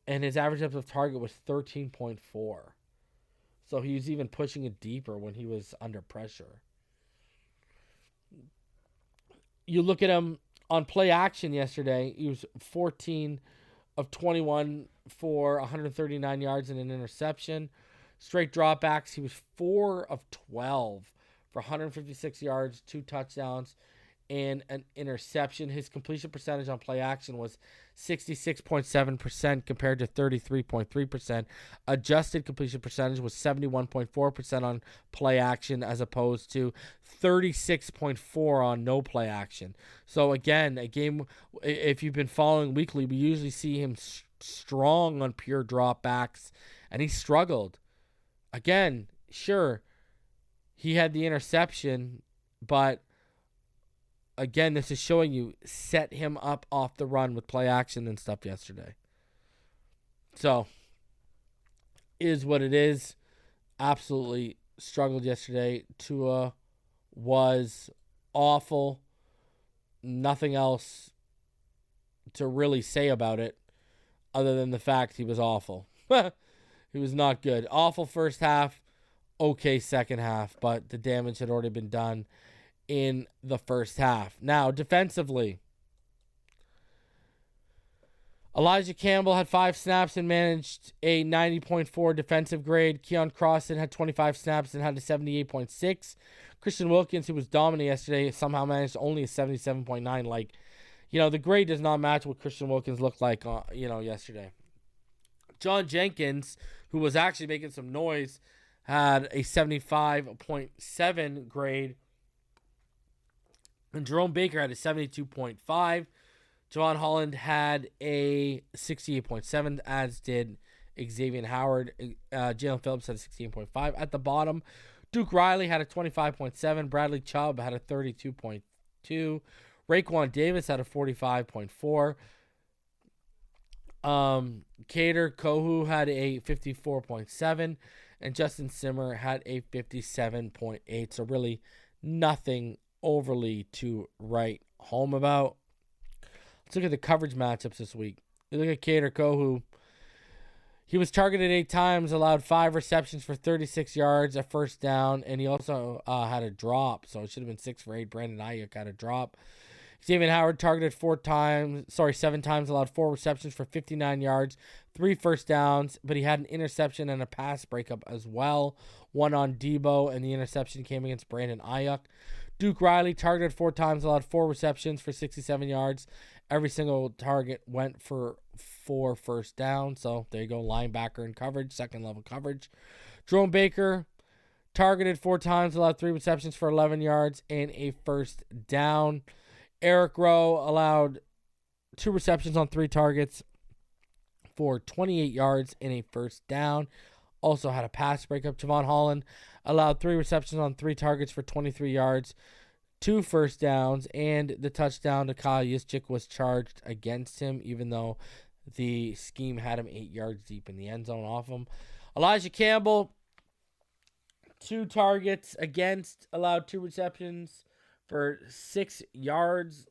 S4: And his average depth of target was 13.4. So he was even pushing it deeper when he was under pressure. you look at him on play action yesterday, he was 14 of 21 for 139 yards and an interception. Straight dropbacks, he was 4 of 12 for 156 yards, 2 touchdowns, and an interception. His completion percentage on play action was 66.7% compared to 33.3%. Adjusted completion percentage was 71.4% on play action as opposed to 36.4% on no play action. So again, a game, if you've been following weekly, we usually see him strong on pure dropbacks, and he struggled. Again, sure, he had the interception, but again, this is showing you set him up off the run with play action and stuff yesterday. So, is what it is. Absolutely struggled yesterday. Tua was awful. Nothing else to really say about it other than the fact he was awful. He was not good. Awful first half, okay second half, but the damage had already been done in the first half. Now, defensively, Elijah Campbell had 5 snaps and managed a 90.4 defensive grade. Keon Crossan had 25 snaps and had a 78.6. Christian Wilkins, who was dominant yesterday, somehow managed only a 77.9. Like, the grade does not match what Christian Wilkins looked like, yesterday. John Jenkins, who was actually making some noise, had a 75.7 grade. And Jerome Baker had a 72.5. Javon Holland had a 68.7, as did Xavier Howard. Jalen Phillips had a 16.5. At the bottom, Duke Riley had a 25.7. Bradley Chubb had a 32.2. Raekwon Davis had a 45.4. Kader Kohu had a 54.7. And Justin Simmer had a 57.8. So really nothing overly to write home about. Let's look at the coverage matchups this week. You look at Kader Kohu. He was targeted 8 times, allowed 5 receptions for 36 yards, a first down, and he also had a drop. So it should have been 6 for 8. Brandon Ayuk had a drop. Xavier Howard targeted 7 times, allowed 4 receptions for 59 yards, 3 first downs, but he had an interception and a pass breakup as well. 1 on Debo, and the interception came against Brandon Ayuk. Duke Riley targeted 4 times, allowed 4 receptions for 67 yards. Every single target went for 4 first downs. So there you go, linebacker in coverage, second level coverage. Jerome Baker targeted 4 times, allowed 3 receptions for 11 yards and a first down. Eric Rowe allowed 2 receptions on 3 targets for 28 yards and a first down. Also had a pass breakup. Javon Holland allowed 3 receptions on 3 targets for 23 yards, 2 first downs, and the touchdown to Kyle Juszczyk was charged against him, even though the scheme had him 8 yards deep in the end zone off him. Elijah Campbell, 2 targets against, allowed 2 receptions for 6 yards.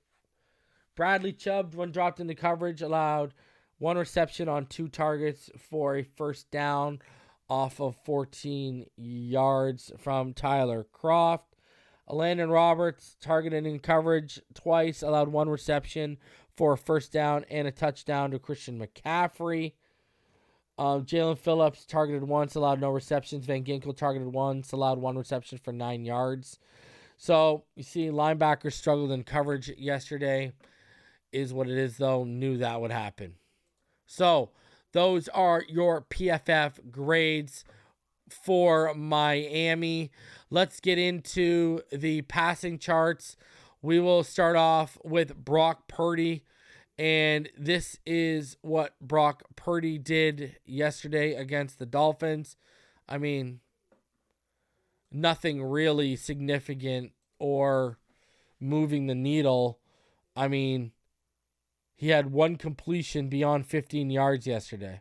S4: Bradley Chubb, when dropped into coverage, allowed 1 reception on 2 targets for a first down off of 14 yards from Tyler Kroft. Landon Roberts targeted in coverage twice, allowed 1 reception for a first down and a touchdown to Christian McCaffrey. Jalen Phillips targeted once, allowed no receptions. Van Ginkel targeted once, allowed 1 reception for 9 yards. So, you see, linebackers struggled in coverage yesterday. Is what it is, though. Knew that would happen. So, those are your PFF grades for Miami. Let's get into the passing charts. We will start off with Brock Purdy. And this is what Brock Purdy did yesterday against the Dolphins. I mean, nothing really significant or moving the needle. I mean, he had 1 completion beyond 15 yards yesterday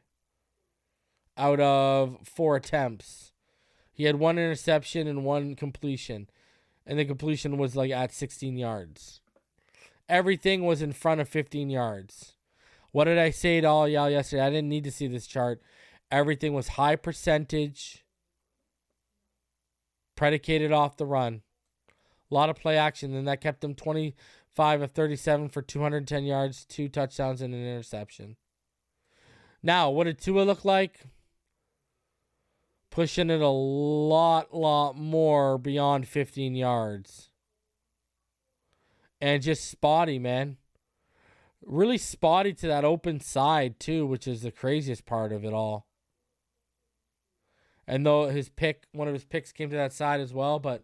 S4: out of 4 attempts. He had 1 interception and 1 completion, and the completion was like at 16 yards. Everything was in front of 15 yards. What did I say to all y'all yesterday? I didn't need to see this chart. Everything was high percentage, predicated off the run. A lot of play action, and that kept them 5 of 37 for 210 yards, 2 touchdowns, and an interception. Now, what did Tua look like? Pushing it a lot more beyond 15 yards. And just spotty, man. Really spotty to that open side, too, which is the craziest part of it all. And though one of his picks came to that side as well, but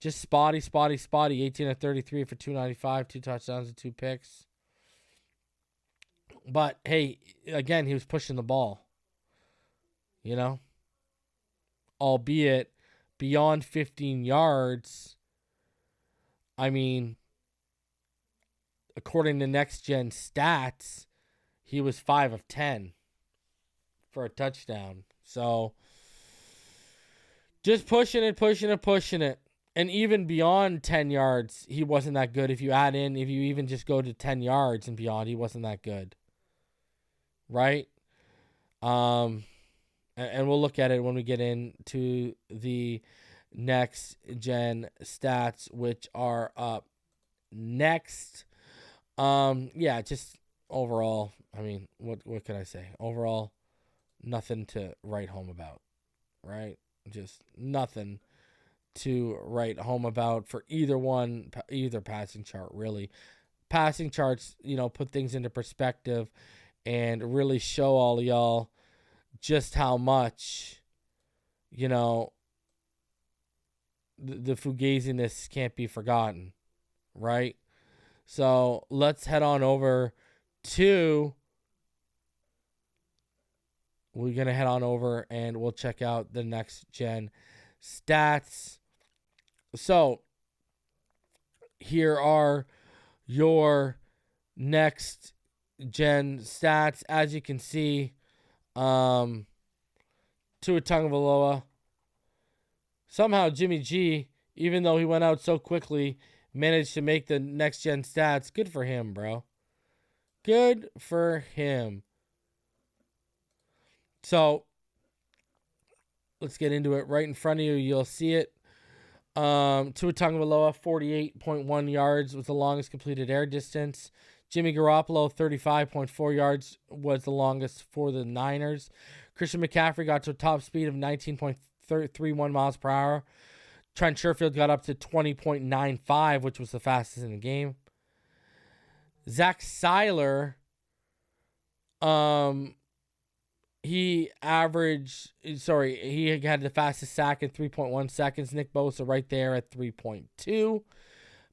S4: just spotty. 18 of 33 for 295, 2 touchdowns and 2 picks. But, hey, again, he was pushing the ball. You know? Albeit beyond 15 yards. I mean, according to Next Gen Stats, he was 5 of 10 for a touchdown. So, just pushing it. And even beyond 10 yards, he wasn't that good. If you even just go to 10 yards and beyond, he wasn't that good. Right? And we'll look at it when we get into the Next Gen Stats, which are up next. Yeah, just overall, I mean, what can I say? Overall, nothing to write home about, right? Just nothing to write home about for either passing chart, really. Passing charts, put things into perspective and really show all y'all just how much, the fugaziness can't be forgotten, right? So let's head on over to, we're going to head on over and we'll check out the Next Gen Stats. So here are your Next Gen Stats. As you can see, Tua Tagovailoa. Somehow Jimmy G, even though he went out so quickly, managed to make the Next Gen Stats. Good for him, bro. Good for him. So, let's get into it. Right in front of you, you'll see it. Tua Tagovailoa, 48.1 yards was the longest completed air distance. Jimmy Garoppolo, 35.4 yards was the longest for the Niners. Christian McCaffrey got to a top speed of 19.31 miles per hour. Trent Sherfield got up to 20.95, which was the fastest in the game. Zach Seiler, he had the fastest sack in 3.1 seconds. Nick Bosa right there at 3.2.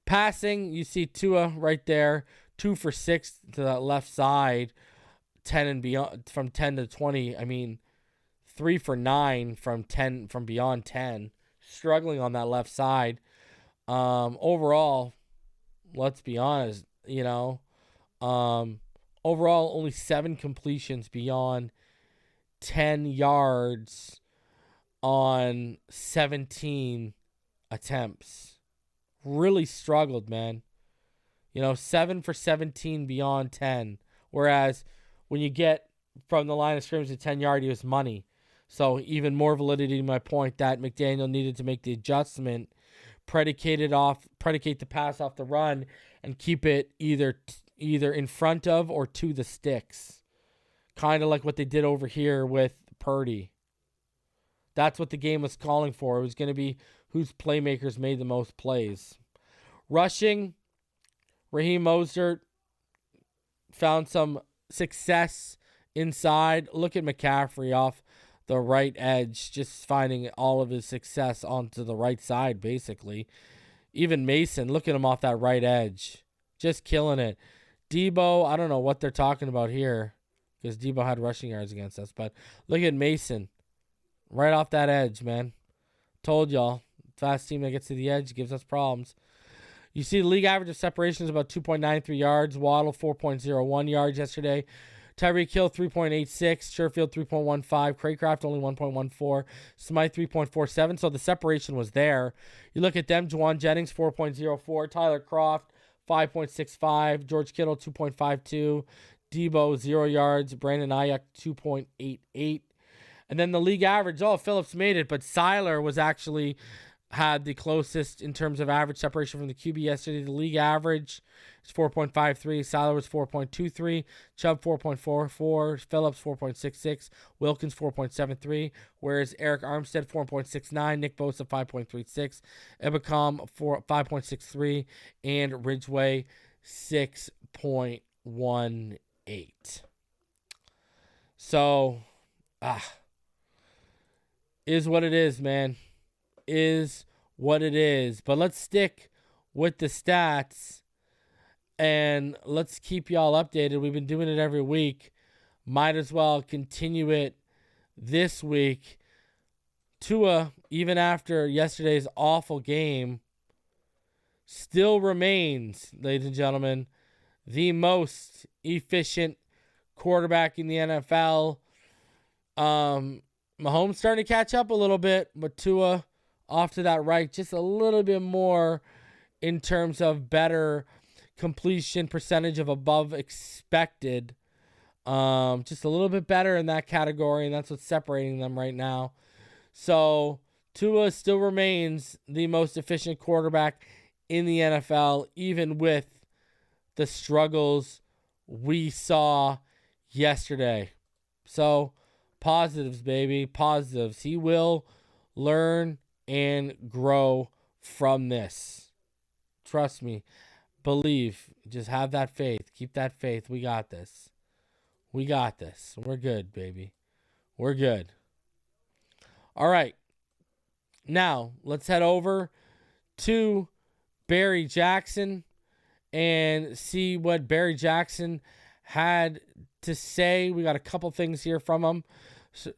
S4: Passing, you see Tua right there, 2 for 6 to that left side, 10 and beyond, from 10 to 20. I mean, 3 for 9 from beyond 10. Struggling on that left side. Overall, let's be honest, overall only 7 completions beyond 10 yards on 17 attempts. Really struggled, man. 7 for 17 beyond 10. Whereas when you get from the line of scrimmage to 10 yard, he was money. So even more validity to my point that McDaniel needed to make the adjustment, predicate the pass off the run, and keep it either in front of or to the sticks. Kind of like what they did over here with Purdy. That's what the game was calling for. It was going to be whose playmakers made the most plays. Rushing, Raheem Mostert found some success inside. Look at McCaffrey off the right edge, just finding all of his success onto the right side, basically. Even Mason, look at him off that right edge. Just killing it. Debo, I don't know what they're talking about here, because Debo had rushing yards against us. But look at Mason. Right off that edge, man. Told y'all. Fast team that gets to the edge gives us problems. You see the league average of separation is about 2.93 yards. Waddle, 4.01 yards yesterday. Tyreek Hill, 3.86. Sherfield, 3.15. Craycraft, only 1.14. Smythe, 3.47. So the separation was there. You look at them. Juwan Jennings, 4.04. Tyler Kroft, 5.65. George Kittle, 2.52. Debo, 0 yards. Brandon Ayuk, 2.88. And then the league average, Phillips made it, but Seiler was actually had the closest in terms of average separation from the QB yesterday. The league average is 4.53. Siler was 4.23. Chubb 4.44. Phillips 4.66. Wilkins 4.73. Whereas Eric Armstead 4.69. Nick Bosa 5.36. Ebicom 5.63. And Ridgeway 6.18. So, is what it is, man. Is what it is. But let's stick with the stats and let's keep y'all updated. We've been doing it every week. Might as well continue it this week. Tua, even after yesterday's awful game, still remains, ladies and gentlemen, the most efficient quarterback in the NFL. Mahomes starting to catch up a little bit, but Tua off to that right just a little bit more in terms of better completion percentage of above expected. Just a little bit better in that category, and that's what's separating them right now. So Tua still remains the most efficient quarterback in the NFL, even with the struggles we saw yesterday. So positives, baby, positives. He will learn and grow from this. Trust me. Believe. Just have that faith. Keep that faith. We got this. We got this. We're good, baby. We're good. All right. Now, let's head over to Barry Jackson and see what Barry Jackson had to say. We got a couple things here from him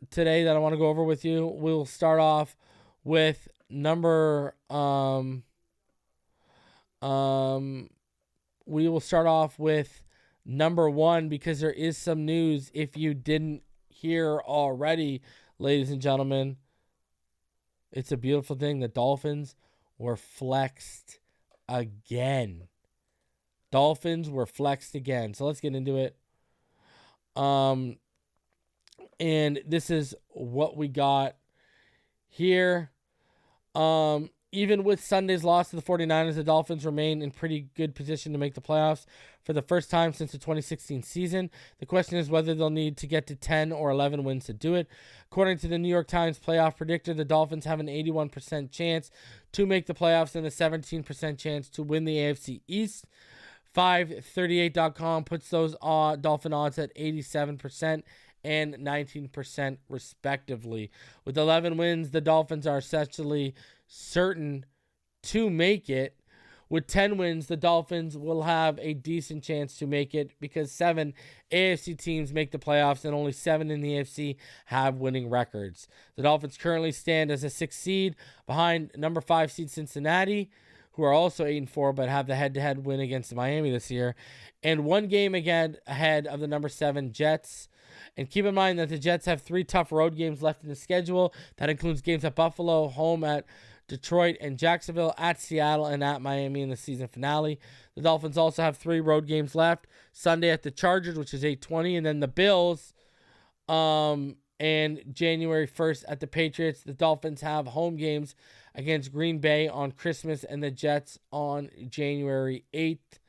S4: today that I want to go over with you. We'll start off with number we will start off with number 1 because there is some news if you didn't hear already, ladies and gentlemen. It's a beautiful thing. The Dolphins were flexed again. Dolphins were flexed again. So let's get into it. And this is what we got here. Even with Sunday's loss to the 49ers, the Dolphins remain in pretty good position to make the playoffs for the first time since the 2016 season. The question is whether they'll need to get to 10 or 11 wins to do it. According to the New York Times playoff predictor, the Dolphins have an 81% chance to make the playoffs and a 17% chance to win the AFC East. 538.com puts those Dolphin odds at 87% and 19% respectively. With 11 wins, the Dolphins are essentially certain to make it. With 10 wins, the Dolphins will have a decent chance to make it because 7 AFC teams make the playoffs and only 7 in the AFC have winning records. The Dolphins currently stand as a 6th seed behind number 5 seed Cincinnati, who are also 8-4 but have the head-to-head win against Miami this year, and 1 game again ahead of the number 7 Jets. And keep in mind that the Jets have 3 tough road games left in the schedule. That includes games at Buffalo, home at Detroit and Jacksonville, at Seattle, and at Miami in the season finale. The Dolphins also have 3 road games left. Sunday at the Chargers, which is 8:20, and then the Bills, and January 1st at the Patriots. The Dolphins have home games against Green Bay on Christmas and the Jets on January 8th.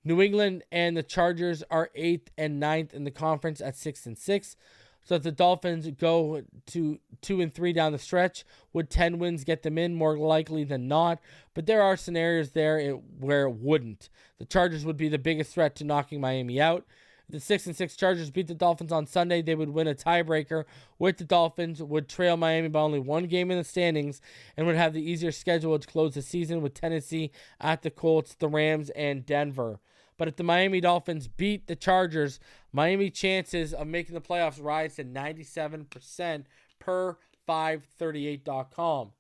S4: New England and the Chargers are 8th and 9th in the conference at 6 and 6. So if the Dolphins go to 2 and 3 down the stretch, would 10 wins get them in? More likely than not. But there are scenarios there where it wouldn't. The Chargers would be the biggest threat to knocking Miami out. If the 6 and 6 Chargers beat the Dolphins on Sunday, they would win a tiebreaker with the Dolphins, would trail Miami by only 1 game in the standings, and would have the easier schedule to close the season with Tennessee at the Colts, the Rams, and Denver. But if the Miami Dolphins beat the Chargers, Miami chances of making the playoffs rise to 97% per 538.com.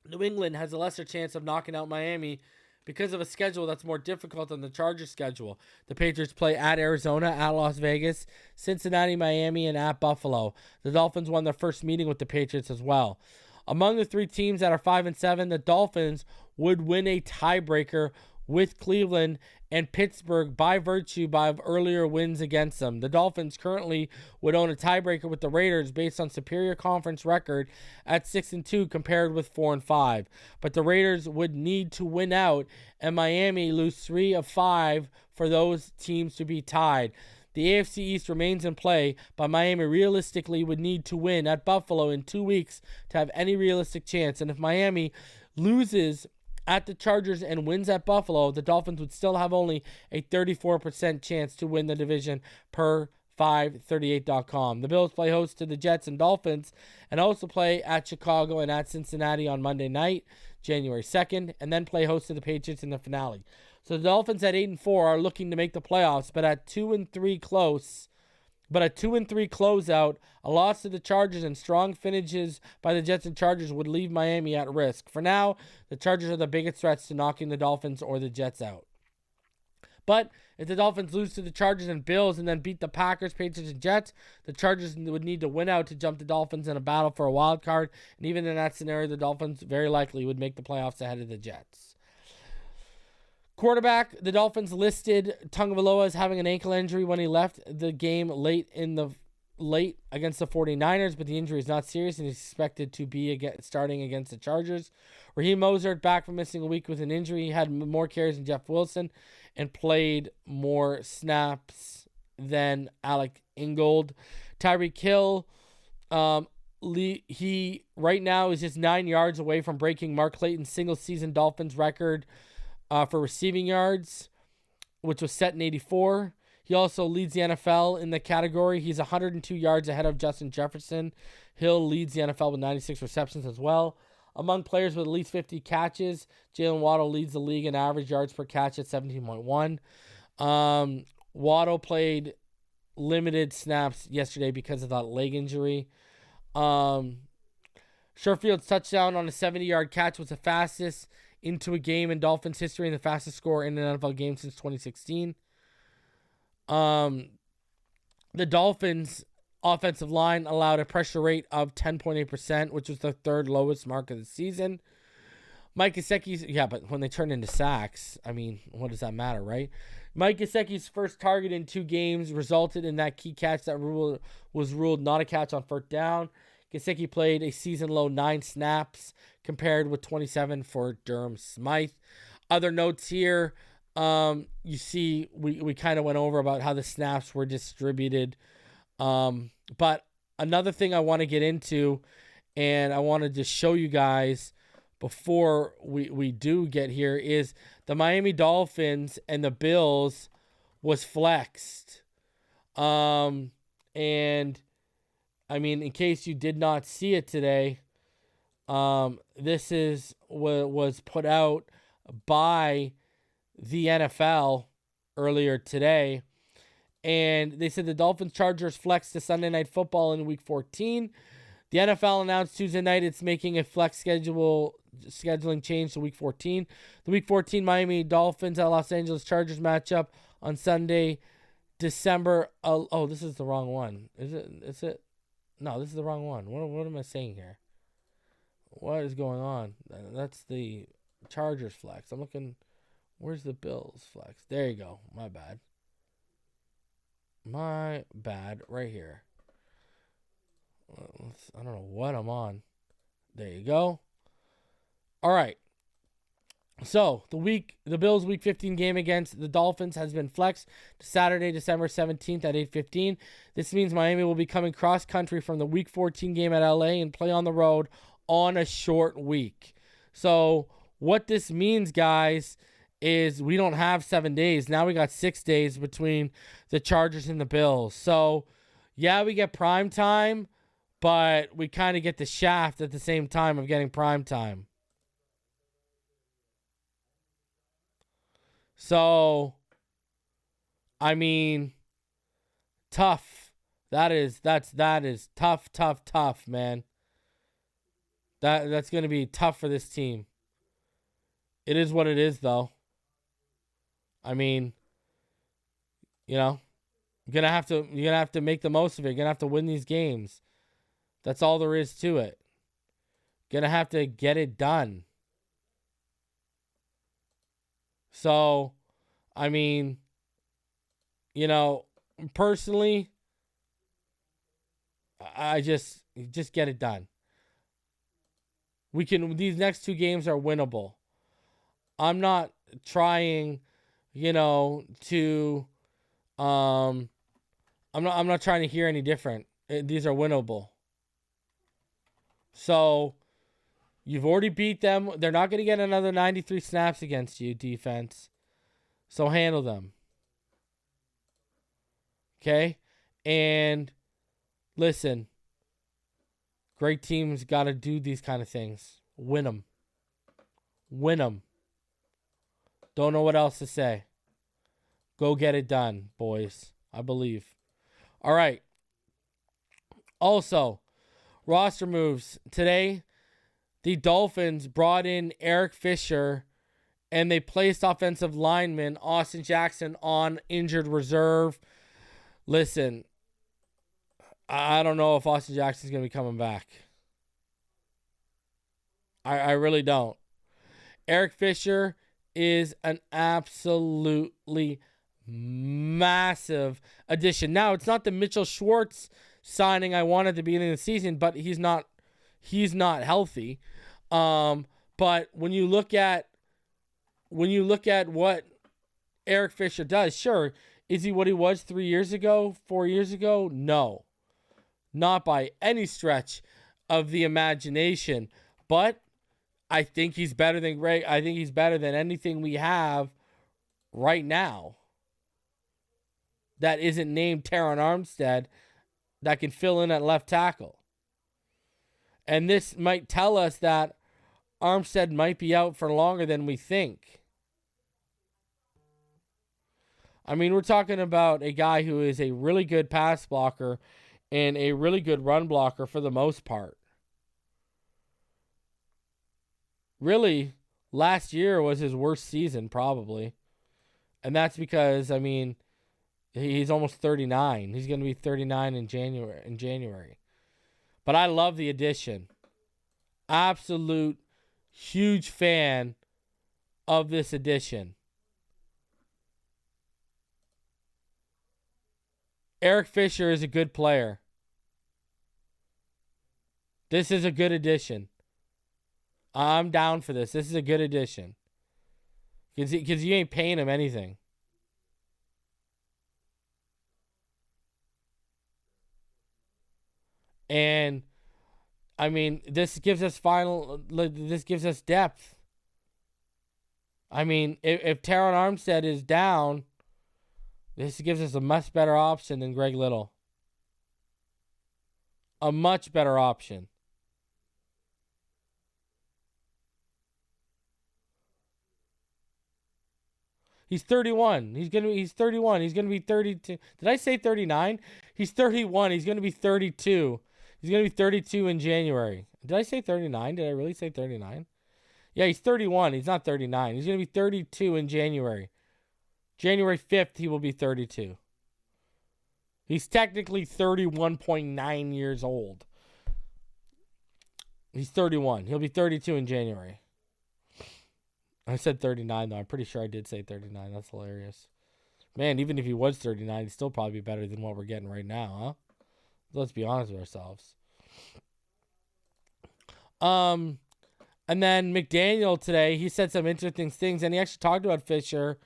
S4: New England has a lesser chance of knocking out Miami because of a schedule that's more difficult than the Chargers schedule. The Patriots play at Arizona, at Las Vegas, Cincinnati, Miami, and at Buffalo. The Dolphins won their first meeting with the Patriots as well. Among the 3 teams that are 5 and 7, the Dolphins would win a tiebreaker with Cleveland and Pittsburgh by virtue of earlier wins against them. The Dolphins currently would own a tiebreaker with the Raiders based on superior conference record at 6-2 compared with 4-5. But the Raiders would need to win out and Miami lose 3 of 5 for those teams to be tied. The AFC East remains in play, but Miami realistically would need to win at Buffalo in 2 weeks to have any realistic chance. And if Miami loses at the Chargers and wins at Buffalo, the Dolphins would still have only a 34% chance to win the division per 538.com. The Bills play host to the Jets and Dolphins and also play at Chicago and at Cincinnati on Monday night, January 2nd, and then play host to the Patriots in the finale. So the Dolphins at 8-4 are looking to make the playoffs, but at 2-3 close. But a 2-3 closeout, a loss to the Chargers, and strong finishes by the Jets and Chargers would leave Miami at risk. For now, the Chargers are the biggest threats to knocking the Dolphins or the Jets out. But if the Dolphins lose to the Chargers and Bills and then beat the Packers, Patriots, and Jets, the Chargers would need to win out to jump the Dolphins in a battle for a wild card. And even in that scenario, the Dolphins very likely would make the playoffs ahead of the Jets. Quarterback, the Dolphins listed Tagovailoa as having an ankle injury when he left the game late against the 49ers, but the injury is not serious and is expected to be starting against the Chargers. Raheem Mostert, back from missing a week with an injury, he had more carries than Jeff Wilson and played more snaps than Alec Ingold. Tyreek Hill, he right now is just 9 yards away from breaking Mark Clayton's single-season Dolphins record for receiving yards, which was set in 1984. He also leads the NFL in the category. He's 102 yards ahead of Justin Jefferson. Hill leads the NFL with 96 receptions as well. Among players with at least 50 catches, Jalen Waddle leads the league in average yards per catch at 17.1. Waddle played limited snaps yesterday because of that leg injury. Sherfield's touchdown on a 70-yard catch was the fastest into a game in Dolphins history and the fastest score in an NFL game since 2016. The Dolphins' offensive line allowed a pressure rate of 10.8%, which was the third lowest mark of the season. Mike Gesicki's, but when they turn into sacks, I mean, what does that matter, right? Mike Gesicki's first target in 2 games resulted in that key catch that was ruled not a catch on first down. Gesicki played a season-low 9 snaps compared with 27 for Durham Smythe. Other notes here, you see we kind of went over about how the snaps were distributed. But another thing I want to get into, and I wanted to show you guys before we do get here, is the Miami Dolphins and the Bills was flexed. And I mean, in case you did not see it today, this is what was put out by the NFL earlier today. And they said the Dolphins Chargers flexed to Sunday Night Football in Week 14. The NFL announced Tuesday night it's making a flex scheduling change to Week 14. The Week 14 Miami Dolphins at Los Angeles Chargers matchup on Sunday, December. Oh, this is the wrong one. Is it? No, this is the wrong one. What am I saying here? What is going on? That's the Chargers flex. I'm looking. Where's the Bills flex? There you go. My bad. Right here. I don't know what I'm on. There you go. All right. So the Bills Week 15 game against the Dolphins has been flexed to Saturday, December 17th at 8:15. This means Miami will be coming cross country from the Week 14 game at LA and play on the road on a short week. So what this means, guys, is we don't have 7 days. Now we got 6 days between the Chargers and the Bills. So yeah, we get prime time, but we kind of get the shaft at the same time of getting prime time. So, I mean, tough. That is tough, man. That's going to be tough for this team. It is what it is, though. I mean, you're gonna have to make the most of it. You're gonna have to win these games. That's all there is to it. Gonna have to get it done. So, I mean, personally, I just get it done. These next 2 games are winnable. I'm not trying, to I'm not trying to hear any different. These are winnable. So, you've already beat them. They're not going to get another 93 snaps against you, defense. So handle them. Okay? And listen, great teams got to do these kind of things. Win them. Win them. Don't know what else to say. Go get it done, boys. I believe. All right. Also, roster moves. Today, the Dolphins brought in Eric Fisher, and they placed offensive lineman Austin Jackson on injured reserve. Listen, I don't know if Austin Jackson's going to be coming back. I really don't. Eric Fisher is an absolutely massive addition. Now, it's not the Mitchell Schwartz signing I wanted at the beginning of the season, but he's not healthy. But when you look at what Eric Fisher does, sure, is he what he was 3 years ago, 4 years ago? No. Not by any stretch of the imagination. But I think he's better than Greg. I think he's better than anything we have right now that isn't named Terron Armstead that can fill in at left tackle. And this might tell us that Armstead might be out for longer than we think. I mean, we're talking about a guy who is a really good pass blocker and a really good run blocker for the most part. Really, last year was his worst season, probably. And that's because, I mean, he's almost 39. He's going to be 39 in January. But I love the addition. Absolute huge fan of this addition. Eric Fisher is a good player. This is a good addition. I'm down for this. This is a good addition. Because you ain't paying him anything. And, I mean, this gives us depth. I mean, if Terron Armstead is down, this gives us a much better option than Greg Little. A much better option. He's 31. He's 31. He's going to be 32. Did I say 39? He's 31. He's going to be 32. He's going to be 32 in January. Did I say 39? Did I really say 39? Yeah, he's 31. He's not 39. He's going to be 32 in January. January 5th, he will be 32. He's technically 31.9 years old. He's 31. He'll be 32 in January. I said 39, though. I'm pretty sure I did say 39. That's hilarious. Man, even if he was 39, he'd still probably be better than what we're getting right now, huh? Let's be honest with ourselves. And then McDaniel today, he said some interesting things, and he actually talked about Fisher,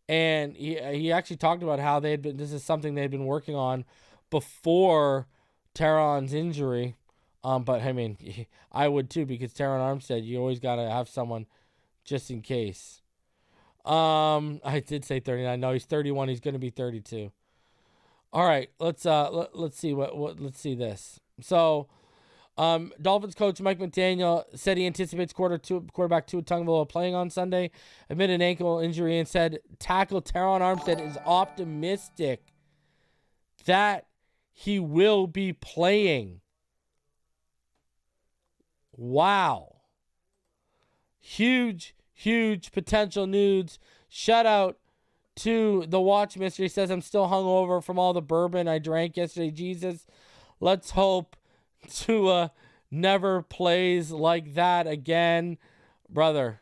S4: and he actually talked about how this is something they'd been working on before Terron's injury. But I mean, I would too, because Terron Armstead, you always got to have someone just in case. I did say 39. No, he's 31. He's going to be 32. All right, let's see let's see this. So, Dolphins coach Mike McDaniel said he anticipates quarterback Tua Tagovailoa playing on Sunday amid an ankle injury, and said tackle Terron Armstead is optimistic that he will be playing. Wow. Huge potential news. Shout out to the Watch Mystery. Says, I'm still hungover from all the bourbon I drank yesterday. Jesus, let's hope Tua never plays like that again. Brother,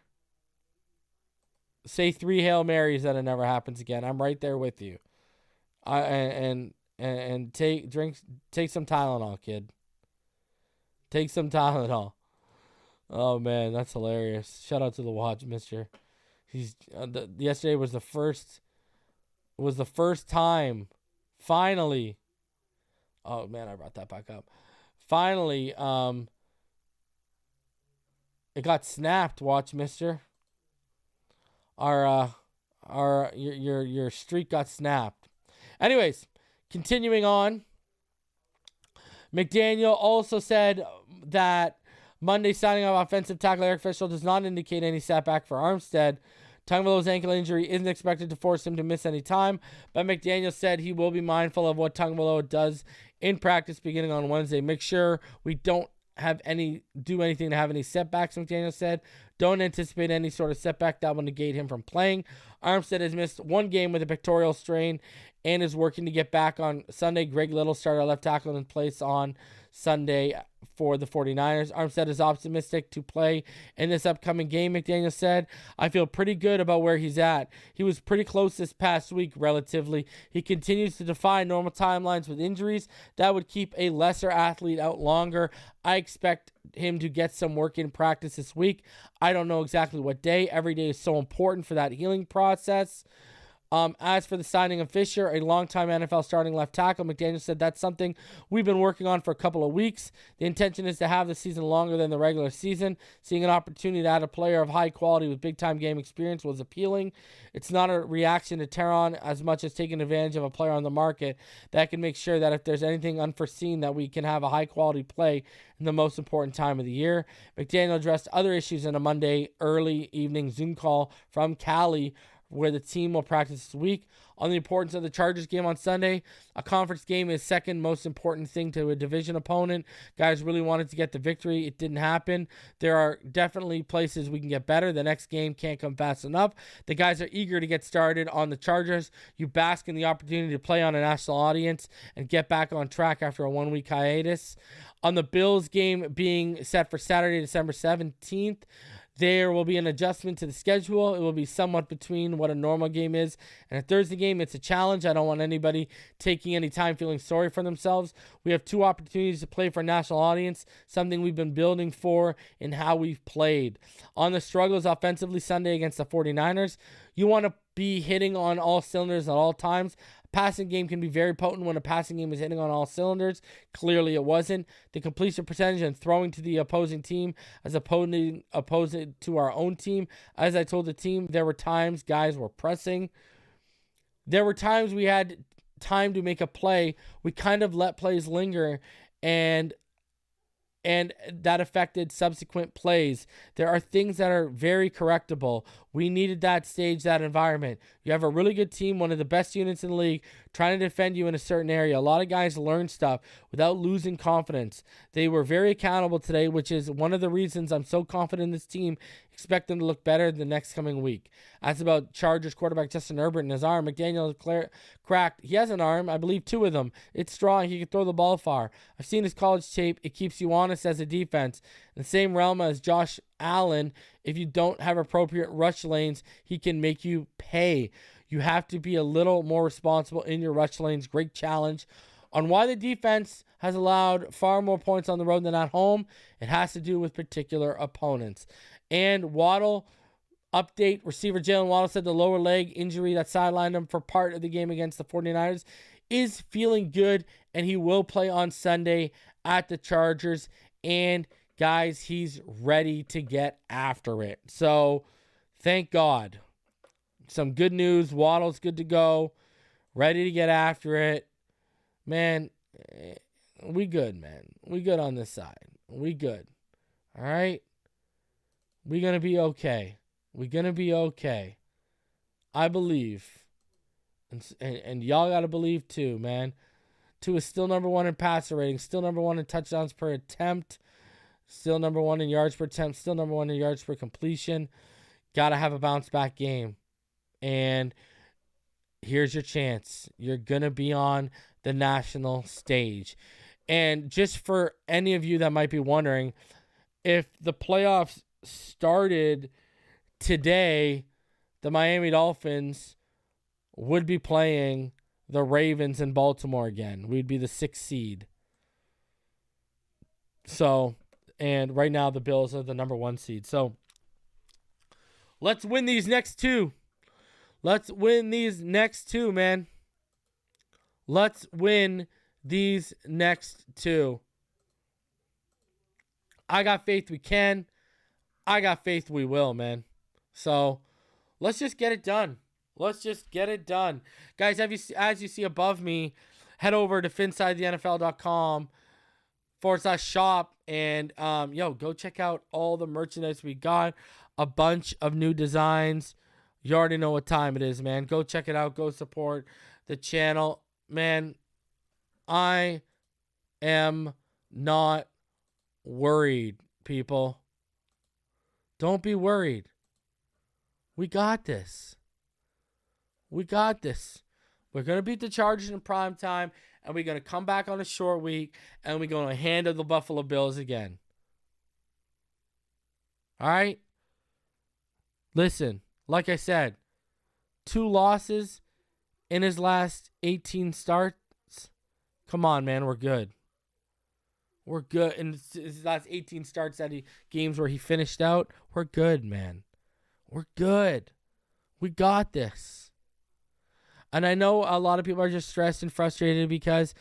S4: say 3 Hail Marys that it never happens again. I'm right there with you. And take some Tylenol, kid. Take some Tylenol. Oh man, that's hilarious. Shout out to the watch, Mister. Yesterday was the first time, finally. Oh man, I brought that back up. Finally, it got snapped. Watch, Mister. Your streak got snapped. Anyways, continuing on. McDaniel also said that Monday signing of offensive tackle Eric Fisher does not indicate any setback for Armstead. Tagovailoa's ankle injury isn't expected to force him to miss any time, but McDaniel said he will be mindful of what Tagovailoa does in practice beginning on Wednesday. Make sure we don't do anything to have any setbacks, McDaniel said. Don't anticipate any sort of setback that will negate him from playing. Armstead has missed 1 game with a pectoral strain and is working to get back on Sunday. Greg Little started left tackle in place on Sunday for the 49ers. Armstead is optimistic to play in this upcoming game, McDaniel said. I feel pretty good about where he's at. He was pretty close this past week, relatively. He continues to defy normal timelines with injuries that would keep a lesser athlete out longer. I expect him to get some work in practice this week. I don't know exactly what day. Every day is so important for that healing process. As for the signing of Fisher, a longtime NFL starting left tackle, McDaniel said that's something we've been working on for a couple of weeks. The intention is to have the season longer than the regular season. Seeing an opportunity to add a player of high quality with big-time game experience was appealing. It's not a reaction to Terron as much as taking advantage of a player on the market that can make sure that if there's anything unforeseen that we can have a high-quality play in the most important time of the year. McDaniel addressed other issues in a Monday early evening Zoom call from Cali, where the team will practice this week. On the importance of the Chargers game on Sunday, a conference game is second most important thing to a division opponent. Guys really wanted to get the victory. It didn't happen. There are definitely places we can get better. The next game can't come fast enough. The guys are eager to get started on the Chargers. You bask in the opportunity to play on a national audience and get back on track after a 1-week hiatus. On the Bills game being set for Saturday, December 17th, there will be an adjustment to the schedule. It will be somewhat between what a normal game is and a Thursday game. It's a challenge. I don't want anybody taking any time feeling sorry for themselves. We have 2 opportunities to play for a national audience, something we've been building for in how we've played. On the struggles offensively Sunday against the 49ers, you want to be hitting on all cylinders at all times. Passing game can be very potent when a passing game is hitting on all cylinders. Clearly it wasn't. The completion percentage and throwing to the opposing team as opposed to our own team. As I told the team, there were times guys were pressing. There were times we had time to make a play. We kind of let plays linger, and that affected subsequent plays. There are things that are very correctable. We needed that stage, that environment. You have a really good team, one of the best units in the league, trying to defend you in a certain area. A lot of guys learn stuff without losing confidence. They were very accountable today, which is one of the reasons I'm so confident in this team. Expect them to look better the next coming week. As about Chargers quarterback Justin Herbert and his arm, McDaniel cracked. He has an arm, I believe 2 of them. It's strong. He can throw the ball far. I've seen his college tape. It keeps you honest as a defense. In the same realm as Josh Allen, if you don't have appropriate rush lanes, he can make you pay. You have to be a little more responsible in your rush lanes. Great challenge. On why the defense has allowed far more points on the road than at home, it has to do with particular opponents. And Waddle, update, receiver Jalen Waddle said the lower leg injury that sidelined him for part of the game against the 49ers is feeling good, and he will play on Sunday at the Chargers. And guys, he's ready to get after it. So thank God. Some good news. Waddle's good to go. Ready to get after it. Man, we good, man. We good on this side. We good. All right? We're going to be okay. We're going to be okay. I believe. And y'all got to believe too, man. 2 is still number 1 in passer rating. Still number 1 in touchdowns per attempt. Still number 1 in yards per attempt. Still number 1 in yards per completion. Got to have a bounce back game. And here's your chance. You're going to be on the national stage. And just for any of you that might be wondering, if the playoffs started today, the Miami Dolphins would be playing the Ravens in Baltimore again. We'd be the 6th seed. So, and right now the Bills are the number 1 seed. So, let's win these next 2. Let's win these next 2, man. Let's win these next 2. I got faith we can. I got faith we will, man. So, let's just get it done. Let's just get it done. Guys, as you see above me, head over to finsidethenfl.com/shop and go check out all the merchandise we got. A bunch of new designs. You already know what time it is, man. Go check it out. Go support the channel. Man, I am not worried, people. Don't be worried. We got this. We got this. We're going to beat the Chargers in prime time, and we're going to come back on a short week, and we're going to handle the Buffalo Bills again. All right? Listen, like I said, 2 losses in his last 18 starts. Come on, man, we're good. We're good. In his last 18 starts at games where he finished out, we're good, man. We're good. We got this. And I know a lot of people are just stressed and frustrated because,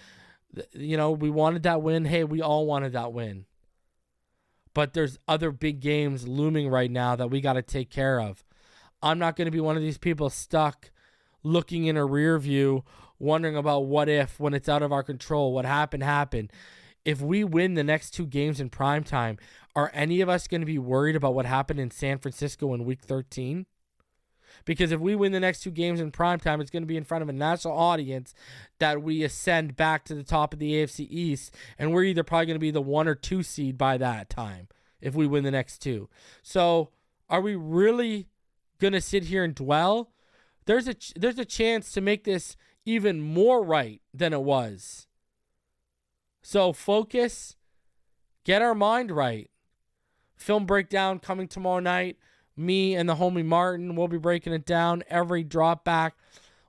S4: we wanted that win. Hey, we all wanted that win. But there's other big games looming right now that we got to take care of. I'm not going to be one of these people stuck looking in a rear view, wondering about what if when it's out of our control. What happened. If we win the next 2 games in primetime, are any of us going to be worried about what happened in San Francisco in Week 13? Because if we win the next 2 games in primetime, it's going to be in front of a national audience that we ascend back to the top of the AFC East, and we're either probably going to be the 1 or 2 seed by that time if we win the next 2. So are we really going to sit here and dwell? There's a chance to make this even more right than it was. So focus, get our mind right. Film breakdown coming tomorrow night. Me and the homie Martin will be breaking it down. Every drop back.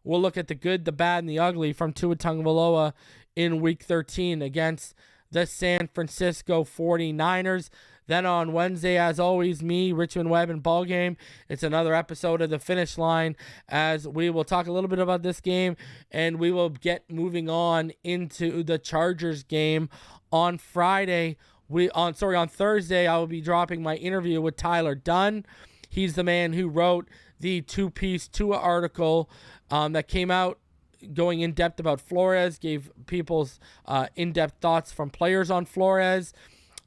S4: We'll look at the good, the bad, and the ugly from Tua Tagovailoa in Week 13 against the San Francisco 49ers. Then on Wednesday, as always, me, Richmond Webb, and Ballgame. It's another episode of The Finish Line as we will talk a little bit about this game, and we will get moving on into the Chargers game on Friday. On Thursday, I will be dropping my interview with Tyler Dunn. He's the man who wrote the 2-piece Tua article that came out going in depth about Flores, gave people's in-depth thoughts from players on Flores.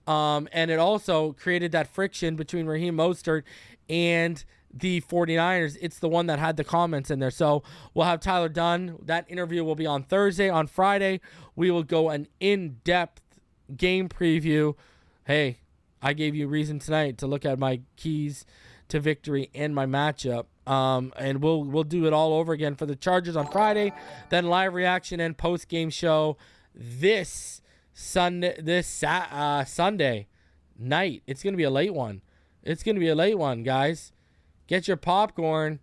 S4: And it also created that friction between Raheem Mostert and the 49ers. It's the one that had the comments in there. So we'll have Tyler Dunn. That interview will be on Thursday. On Friday, we will go an in-depth game preview. Hey, I gave you reason tonight to look at my keys to victory and my matchup. And we'll do it all over again for the Chargers on Friday. Then live reaction and post-game show this Sunday night. It's going to be a late one. Guys. Get your popcorn,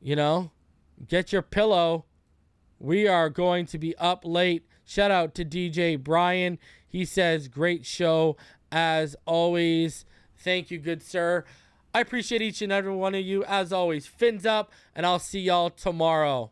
S4: get your pillow. We are going to be up late. Shout out to DJ Brian. He says, great show as always. Thank you, good sir. I appreciate each and every one of you as always. Fins up, and I'll see y'all tomorrow.